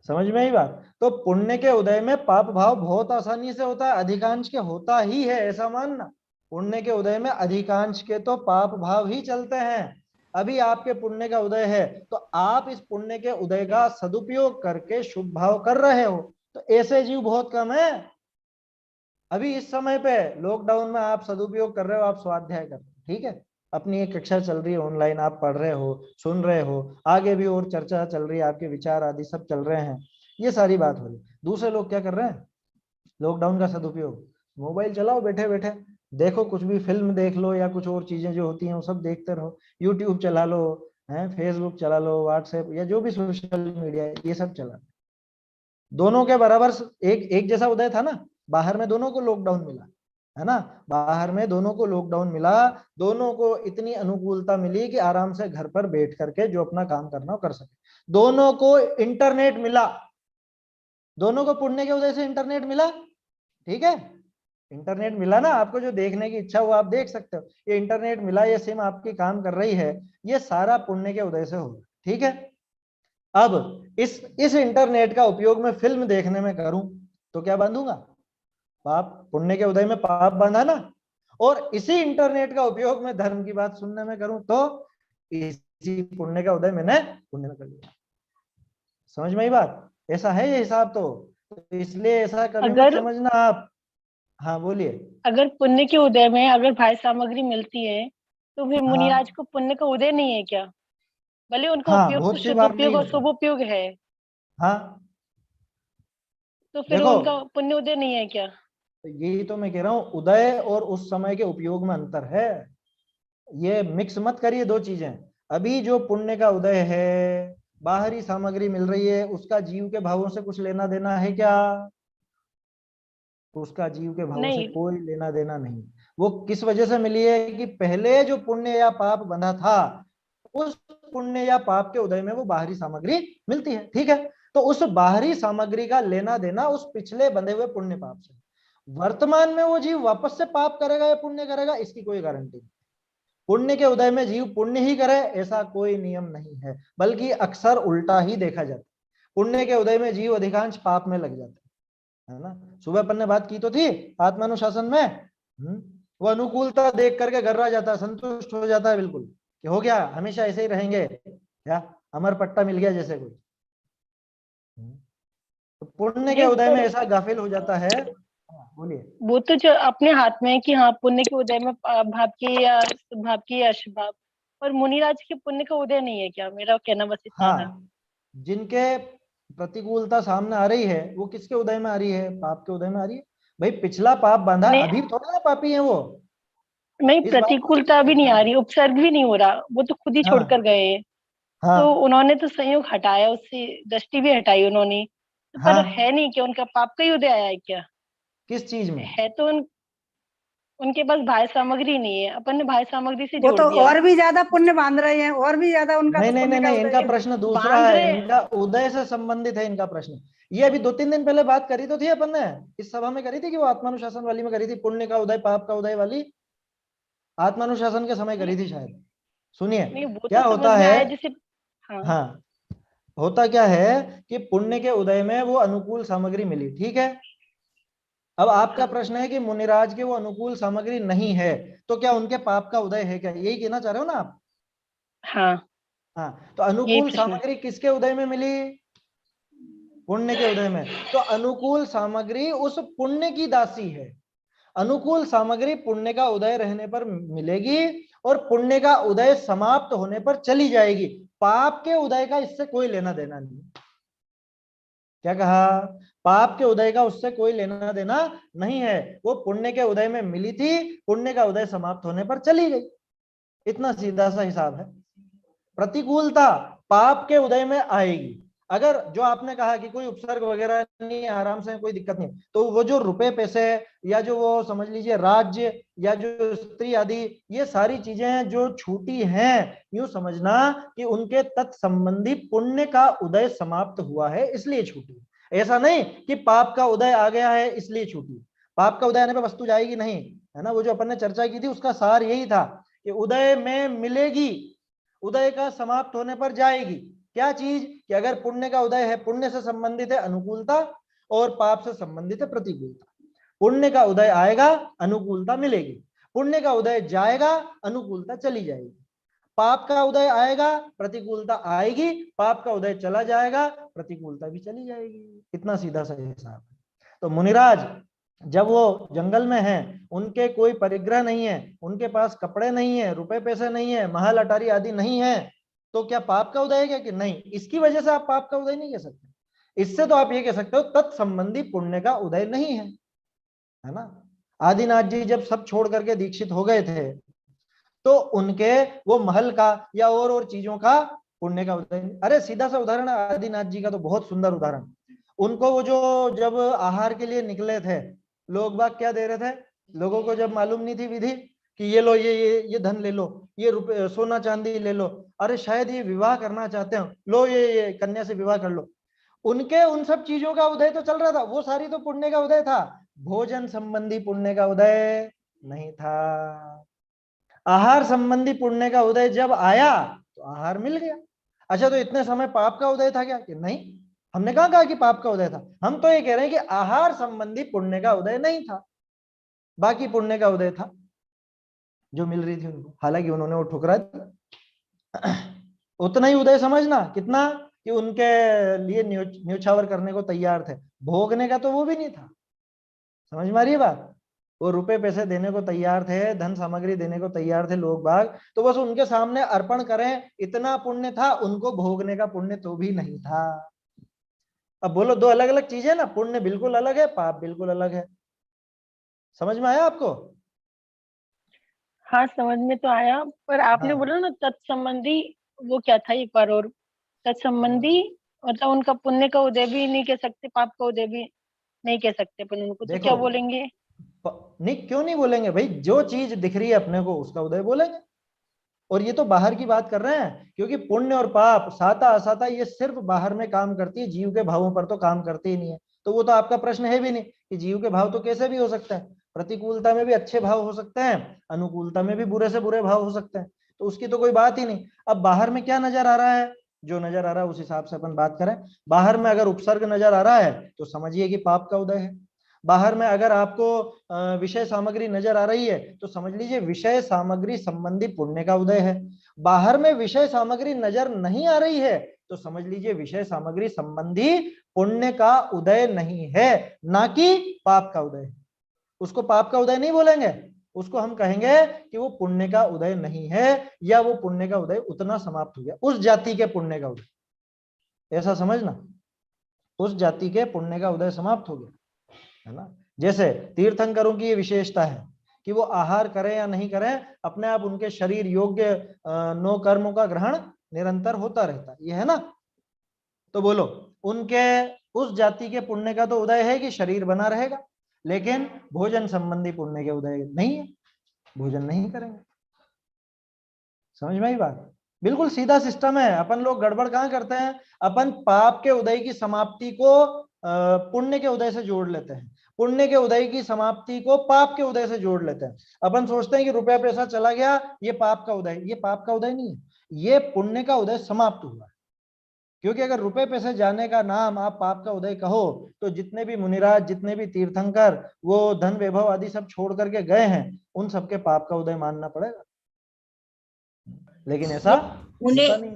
समझ में ही बात। तो पुण्य के उदय में पाप भाव बहुत आसानी से होता है, अधिकांश के होता ही है, ऐसा मानना। पुण्य के उदय में अधिकांश के तो पाप भाव ही चलते हैं। अभी आपके पुण्य का उदय है, तो आप इस पुण्य के उदय का सदुपयोग करके शुभ भाव कर रहे हो, तो ऐसे जीव बहुत कम है। अभी इस समय पे लॉकडाउन में आप सदुपयोग कर रहे हो, आप स्वाध्याय कर रहे हो, ठीक है, अपनी एक कक्षा चल रही है ऑनलाइन, आप पढ़ रहे हो, सुन रहे हो, आगे भी और चर्चा चल रही है, आपके विचार आदि सब चल रहे हैं, ये सारी बात हो रही। दूसरे लोग क्या कर रहे हैं? लॉकडाउन का सदुपयोग, मोबाइल चलाओ बैठे बैठे, देखो कुछ भी, फिल्म देख लो या कुछ और चीजें जो होती हैं वो सब देखते रहो, यूट्यूब चला लो, है फेसबुक चला लो, व्हाट्सएप या जो भी सोशल मीडिया है ये सब चला। दोनों के बराबर एक एक जैसा उदय था ना, बाहर में दोनों को लॉकडाउन मिला, है ना, बाहर में दोनों को लॉकडाउन मिला, दोनों को इतनी अनुकूलता मिली कि आराम से घर पर बैठ करके जो अपना काम करना हो कर सके। दोनों को इंटरनेट मिला, दोनों को पुण्य के उदय से इंटरनेट मिला, ठीक है, इंटरनेट मिला ना, आपको जो देखने की इच्छा वो आप देख सकते हो, ये इंटरनेट मिला, ये सिम आपकी काम कर रही है, ये सारा पुण्य के उदय से होगा, ठीक है। अब इस इंटरनेट का उपयोग मैं फिल्म देखने में करूं तो क्या बांधूंगा? पाप। पुण्य के उदय में पाप बांधा ना। और इसी इंटरनेट का उपयोग मैं धर्म की बात सुनने में करूं तो इसी पुण्य का उदय मैंने पुण्य में कर लिया। समझ में ही बात? ऐसा है ये हिसाब। तो इसलिए ऐसा कभी मत समझना आप। हाँ बोलिए।
अगर पुण्य के उदय में अगर भाई सामग्री मिलती है तो फिर
हाँ
मुनिराज को पुण्य का उदय नहीं है क्या? भले उनका
हाँ,
उपयोग तो
बहुत सी बार
सदुपयोग
नहीं
और
होता।
शुभोपयोग है,
हाँ
तो फिर
देखो,
उनका पुण्य उदय नहीं है क्या?
तो यही तो मैं कह रहा हूं, उदय और उस समय के उपयोग में अंतर है, ये मिक्स मत करिए दो चीजें। अभी जो पुण्य का उदय है, बाहरी सामग्री मिल रही है, उसका जीव के भावों से कुछ लेना देना है क्या? उसका जीव के भावों से
नहीं।
कोई लेना देना नहीं। वो किस वजह से मिली है कि पहले जो पुण्य या पाप बंधा था, उस पुण्य या पाप के उदय में वो बाहरी सामग्री मिलती है, ठीक है। तो उस बाहरी सामग्री का लेना देना उस पिछले बंधे हुए पुण्य पाप से। वर्तमान में वो जीव वापस से पाप करेगा या पुण्य करेगा, इसकी कोई गारंटी नहीं। पुण्य के उदय में जीव पुण्य ही करे ऐसा कोई नियम नहीं है, बल्कि अक्सर उल्टा ही देखा जाता है। पुण्य के उदय में जीव अधिकांश पाप में लग जाते है ना। सुबह अपन ने बात की तो थी आत्मानुशासन में, वो अनुकूलता देख करके गर्रा जाता है, संतुष्ट हो जाता है बिल्कुल कि हो गया, हमेशा ऐसे ही रहेंगे, क्या अमर पट्टा मिल गया जैसे कोई। तो पुण्य के
ये
उदय में
पर
ऐसा गाफिल हो जाता है। बोलिए।
वो तो जो अपने हाथ में है कि हाँ पुण्य के उदय में भाव की या भाव की या अशुभ भाव, और मुनिराज के पुण्य का उदय नहीं है क्या? मेरा कहना बस इतना था।
हाँ, जिनके प्रतिकूलता सामने आ रही है वो किसके उदय में आ रही है? पाप के उदय में आ रही है। भाई पिछला पाप बांधा,
नहीं
अभी थोड़ा ना पापी है वो,
नहीं,
इस बात को
प्रतिकूलता भी नहीं आ रही, उपसर्ग भी नहीं हो रहा, वो तो खुद ही छोड़कर
हाँ
गए हैं। तो
हाँ
उन्होंने तो संयोग हटाया, उससे दृष्टि भी हटाई उन्होंने, तो पर
हाँ,
है नहीं कि उनका पाप का ही उदय आया है क्या?
किस चीज में?
है तो उनके पास भाई सामग्री नहीं है, अपन ने भाई सामग्री से
वो
जोड़
तो
दिया।
और भी ज्यादा पुण्य बांध रहे हैं, और भी ज्यादा उनका
नहीं
तो
नहीं
पुण्य
नहीं
का
नहीं,
उदय
इनका
है।
प्रश्न दूसरा
बांध
है,
रहे।
इनका उदय से संबंधित है इनका प्रश्न। ये अभी 2-3 दिन पहले बात करी तो थी अपन ने, इस सभा में करी थी कि वो आत्मानुशासन वाली में करी थी, पुण्य का उदय पाप का उदय वाली आत्मानुशासन के समय
नहीं
करी थी शायद। सुनिए
नहीं, वो
क्या
तो समझ
होता
में
है।
आया जैसे। हाँ।
हाँ, होता क्या है कि पुण्य के उदय में वो अनुकूल सामग्री मिली, ठीक है। अब आपका
हाँ।
प्रश्न है कि मुनिराज के वो अनुकूल सामग्री नहीं है, तो क्या उनके पाप का उदय है क्या, यही कहना चाह रहे हो ना आप?
हाँ,
हाँ, तो
यही
अनुकूल
प्रश्न है।
सामग्री किसके उदय में मिली? पुण्य के उदय में। तो अनुकूल सामग्री उस पुण्य की दासी है। अनुकूल सामग्री पुण्य का उदय रहने पर मिलेगी और पुण्य का उदय समाप्त होने पर चली जाएगी। पाप के उदय का इससे कोई लेना देना नहीं। क्या कहा? पाप के उदय का उससे कोई लेना देना नहीं है। वो पुण्य के उदय में मिली थी, पुण्य का उदय समाप्त होने पर चली गई। इतना सीधा सा हिसाब है। प्रतिकूलता पाप के उदय में आएगी। अगर जो आपने कहा कि कोई उपसर्ग वगैरह नहीं है, आराम से कोई दिक्कत नहीं, तो वो जो रुपए पैसे या जो वो समझ लीजिए राज्य या जो स्त्री आदि, ये सारी चीजें जो छूटी हैं, यूं समझना कि उनके तत्संबंधी पुण्य का उदय समाप्त हुआ है इसलिए छूटी। ऐसा नहीं कि पाप का उदय आ गया है इसलिए छूटी। पाप का उदय आने पर वस्तु जाएगी नहीं, है ना। वो जो अपन ने चर्चा की थी उसका सार यही था कि उदय में मिलेगी, उदय का समाप्त होने पर जाएगी। क्या चीज? कि अगर पुण्य का उदय है, पुण्य से संबंधित है अनुकूलता और पाप से संबंधित है प्रतिकूलता। पुण्य का उदय आएगा, अनुकूलता मिलेगी। पुण्य का उदय जाएगा, अनुकूलता चली जाएगी। पाप का उदय आएगा, प्रतिकूलता आएगी। पाप का उदय चला जाएगा, प्रतिकूलता भी चली जाएगी। इतना सीधा सा हिसाब है। तो मुनिराज जब वो जंगल में हैं, उनके कोई परिग्रह नहीं है, उनके पास कपड़े नहीं है, रुपए पैसे नहीं है, महल अटारी आदि नहीं है, तो क्या पाप का उदय है क्या? कि नहीं, इसकी वजह से आप पाप का उदय नहीं कह सकते। इससे तो आप ये कह सकते हो तत्संबंधी पुण्य का उदय नहीं है ना। आदिनाथ जी जब सब छोड़ करके दीक्षित हो गए थे, तो उनके वो महल का या और चीजों का पुण्य का उदय। अरे सीधा सा उदाहरण आदिनाथ जी का तो बहुत सुंदर उदाहरण। उनको वो जो जब आहार के लिए निकले थे, लोग बाग क्या दे रहे थे? लोगों को जब मालूम नहीं थी विधि कि ये लो, ये धन ले लो, ये रुपए सोना चांदी ले लो, अरे शायद ये विवाह करना चाहते हो, लो ये कन्या से विवाह कर लो। उनके उन सब चीजों का उदय तो चल रहा था, वो सारी तो पुण्य का उदय था। भोजन संबंधी पुण्य का उदय नहीं था। आहार संबंधी पुण्य का उदय जब आया तो आहार मिल गया। अच्छा, तो इतने समय पाप का उदय था क्या? कि नहीं, हमने कहा कि पाप का उदय था। हम तो ये कह रहे हैं कि आहार संबंधी पुण्य का उदय नहीं था, बाकी पुण्य का उदय था जो मिल रही थी उनको। हालांकि उन्होंने वो ठुकरा दिया। उतना ही उदय समझना, कितना कि उनके लिए न्योछावर करने को तैयार थे, भोगने का तो वो भी नहीं था। समझ में आ रही है बात? वो रुपए पैसे देने को तैयार थे, धन सामग्री देने को तैयार थे लोग बाग, तो बस उनके सामने अर्पण करें इतना पुण्य था, उनको भोगने का पुण्य तो भी नहीं था। अब बोलो, दो अलग अलग चीजें ना, पुण्य बिल्कुल अलग है, पाप बिल्कुल अलग है। समझ में आया आपको?
हाँ समझ में तो आया, पर आपने
हाँ।
बोला ना तत्संबंधी, वो क्या था एक बार और? तत्संबंधी मतलब उनका पुण्य का उदय भी नहीं कह सकते, पाप का उदय भी नहीं कह सकते अपन उनको, तो क्या
देखो,
बोलेंगे?
नहीं क्यों नहीं बोलेंगे भाई, जो चीज दिख रही है अपने को उसका उदय बोलेंगे। और ये तो बाहर की बात कर रहे हैं, क्योंकि पुण्य और पाप साता असाता ये सिर्फ बाहर में काम करती है, जीव के भावों पर तो काम करती ही नहीं है। तो वो तो आपका प्रश्न है भी नहीं कि जीव के भाव तो कैसे भी हो सकते हैं, प्रतिकूलता में भी अच्छे भाव हो सकते हैं, अनुकूलता में भी बुरे से बुरे भाव हो सकते हैं, तो उसकी तो कोई बात ही नहीं। अब बाहर में क्या नजर आ रहा है? जो नजर आ रहा है उस हिसाब से अपन बात करें। बाहर में अगर उपसर्ग नजर आ रहा है तो समझिए कि पाप का उदय है। बाहर में अगर आपको विषय सामग्री नजर आ रही है तो समझ लीजिए विषय सामग्री संबंधी पुण्य का उदय है। बाहर में विषय सामग्री नजर नहीं आ रही है तो समझ लीजिए विषय सामग्री संबंधी पुण्य का उदय नहीं है, ना कि पाप का उदय। उसको पाप का उदय नहीं बोलेंगे, उसको हम कहेंगे कि वो पुण्य का उदय नहीं है, या वो पुण्य का उदय उतना समाप्त हो गया, उस जाति के पुण्य का उदय। ऐसा समझना, उस जाति के पुण्य का उदय समाप्त हो गया, है ना। जैसे तीर्थंकरों की ये विशेषता है कि वो आहार करें या नहीं करें, अपने आप उनके शरीर योग्य 9 कर्मों का ग्रहण निरंतर होता रहता है, ये है ना। तो बोलो, उनके उस जाति के पुण्य का तो उदय है कि शरीर बना रहेगा, लेकिन भोजन संबंधी पुण्य के उदय नहीं है, भोजन नहीं करेंगे। समझ में आई बात? बिल्कुल सीधा सिस्टम है। अपन लोग गड़बड़ कहाँ करते हैं? अपन पाप के उदय की समाप्ति को पुण्य के उदय से जोड़ लेते हैं, पुण्य के उदय की समाप्ति को पाप के उदय से जोड़ लेते हैं। अपन सोचते हैं कि रुपया पैसा चला गया, ये पाप का उदय। ये पाप का उदय नहीं है, ये पुण्य का उदय समाप्त हुआ है। क्योंकि अगर रुपए पैसे जाने का नाम आप पाप का उदय कहो तो जितने भी मुनिराज, जितने भी तीर्थंकर वो धन वैभव आदि सब छोड़ करके गए हैं, उन सबके पाप का उदय मानना पड़ेगा। लेकिन ऐसा
मुनि,
होता नहीं।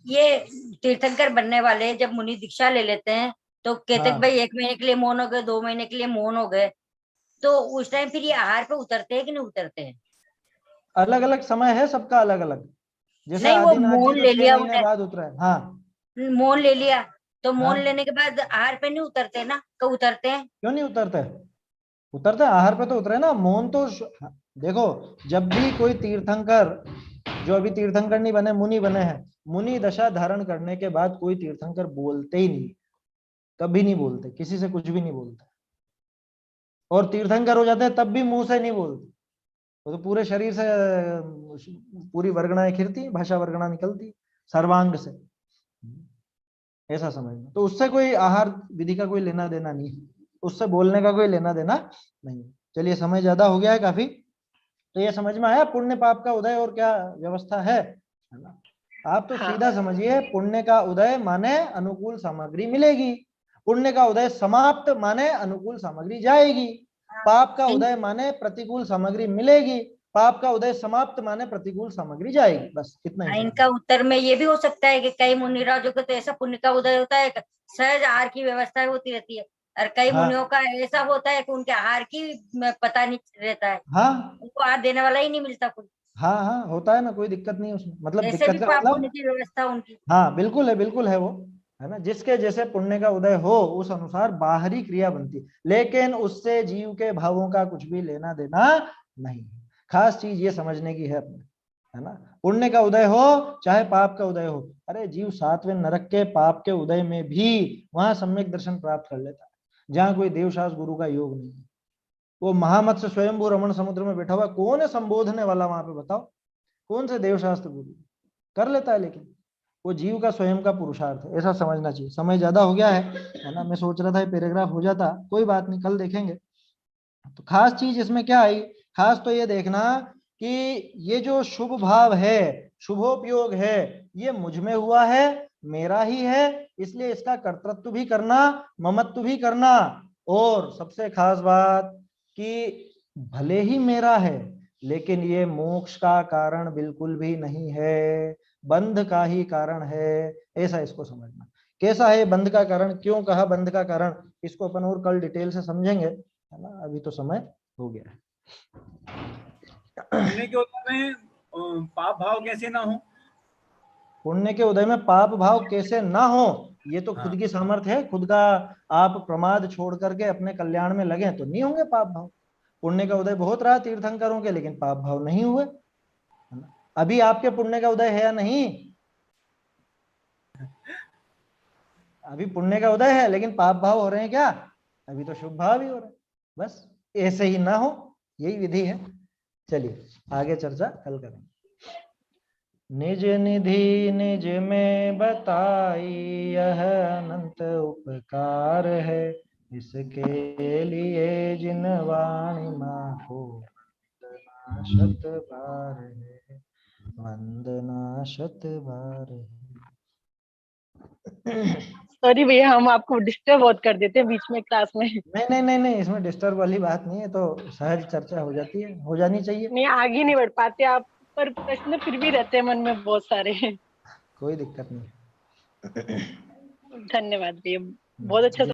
ये तीर्थंकर बनने वाले जब मुनि दीक्षा ले लेते हैं तो कहते हैं भाई 1 महीने के लिए मौन हो गए, 2 महीने के लिए मौन हो गए, तो उस टाइम फिर ये आहार पे उतरते हैं कि नहीं उतरते हैं?
अलग अलग समय है सबका, अलग अलग। जैसे
नहीं, वो
आदिनाथ जी
मौन
तो
ले
6
लिया
महीने बाद उतरे। हाँ,
मौन ले लिया, तो मौन
हाँ,
लेने के बाद आहार पे नहीं उतरते ना? कब उतरते हैं?
क्यों नहीं उतरते? उतरते, आहार पे तो उतरे ना। मौन तो देखो, जब भी कोई तीर्थंकर जो अभी तीर्थंकर नहीं बने, मुनि बने हैं, मुनि दशा धारण करने के बाद कोई तीर्थंकर बोलते ही नहीं, कभी नहीं बोलते, किसी से कुछ भी नहीं बोलते। और तीर्थंकर हो जाते हैं तब भी मुंह से नहीं बोलते, वो तो पूरे शरीर से पूरी वर्गणाएं खिरती, भाषा वर्गणा निकलती सर्वांग से, ऐसा समझना। तो उससे कोई आहार विधि का कोई लेना देना नहीं, उससे बोलने का कोई लेना देना नहीं। चलिए, समय ज्यादा हो गया है काफी। तो ये समझ में आया पुण्य पाप का उदय और क्या व्यवस्था है ना? आप तो
हाँ।
सीधा समझिए, पुण्य का उदय माने अनुकूल सामग्री मिलेगी, पुण्य का उदय समाप्त माने अनुकूल सामग्री जाएगी, पाप का उदय माने प्रतिकूल सामग्री मिलेगी, पाप का उदय समाप्त माने प्रतिकूल सामग्री जाएगी। बस इतना ही।
इनका उत्तर में ये भी हो सकता है कि कई मुनिराजों को तो ऐसा पुण्य का उदय होता है, सहज आहार की व्यवस्था होती रहती है, और कई मुनियों का ऐसा होता है कि उनके आहार की पता नहीं रहता है, उनको आहार देने वाला ही नहीं मिलता कोई।
हाँ, होता है ना, कोई दिक्कत नहीं उसमें, मतलब
ऐसे
दिक्कत
भी
का
पाप
मतलब
पुण्य की व्यवस्था उनकी।
हाँ, बिल्कुल है वो, है ना। जिसके जैसे पुण्य का उदय हो उस अनुसार बाहरी क्रिया बनती, लेकिन उससे जीव के भावों का कुछ भी लेना देना नहीं। खास चीज ये समझने की है अपने, है ना। पुण्य का उदय हो चाहे पाप का उदय हो, अरे जीव सातवें नरक के पाप के उदय में भी वहां सम्यक दर्शन प्राप्त कर लेता है, जहाँ कोई देवशास गुरु का योग नहीं है। वो महामत्स्य स्वयंभू रमण समुद्र में बैठा हुआ, कौन है संबोधने वाला वहां पे, बताओ कौन से देवशास्त्र गुरु कर लेता है, लेकिन वो जीव का स्वयं का पुरुषार्थ है, ऐसा समझना चाहिए। समय ज्यादा हो गया है ना, मैं सोच रहा था पैराग्राफ हो जाता, कोई बात नहीं, कल देखेंगे। तो खास चीज इसमें क्या आई, खास तो ये देखना कि ये जो शुभ भाव है, शुभोपयोग है, ये मुझ में हुआ है, मेरा ही है, इसलिए इसका कर्तृत्व भी करना, ममत्व भी करना, और सबसे खास बात कि भले ही मेरा है लेकिन ये मोक्ष का कारण बिल्कुल भी नहीं है, बंध का ही कारण है, ऐसा इसको समझना। कैसा है बंध का कारण, क्यों कहा बंध का कारण, इसको अपन और कल डिटेल से समझेंगे, है ना। अभी तो समय हो गया है।
पुण्य के उदय में पाप भाव कैसे ना हो,
पुण्य के उदय में पाप भाव कैसे ना हो, ये तो खुद की सामर्थ्य है, खुद का आप प्रमाद छोड़ करके अपने कल्याण में लगे तो नहीं होंगे पाप भाव। पुण्य का उदय बहुत रहा तीर्थंकरों के, लेकिन पाप भाव नहीं हुए। अभी आपके पुण्य का उदय है या नहीं, अभी पुण्य का उदय है लेकिन पाप भाव हो रहे हैं क्या, अभी तो शुभ भाव ही हो रहे हैं। बस ऐसे ही ना हो, यही विधि है। चलिए आगे चर्चा कल करेंगे। निज निधि निज में बताई यह अनंत उपकार है, इसके लिए जिन वाणी माको वंदना शत बार है, वंदना शत बार है।
सॉरी भैया, हम आपको डिस्टर्ब बहुत कर देते हैं बीच में क्लास में।
नहीं, इसमें डिस्टर्ब वाली बात नहीं है, तो सहज चर्चा हो जाती है, हो जानी चाहिए।
नहीं, आगे नहीं बढ़ पाते आप, पर प्रश्न फिर भी रहते हैं मन में बहुत सारे।
कोई दिक्कत नहीं।
धन्यवाद भैया, बहुत अच्छा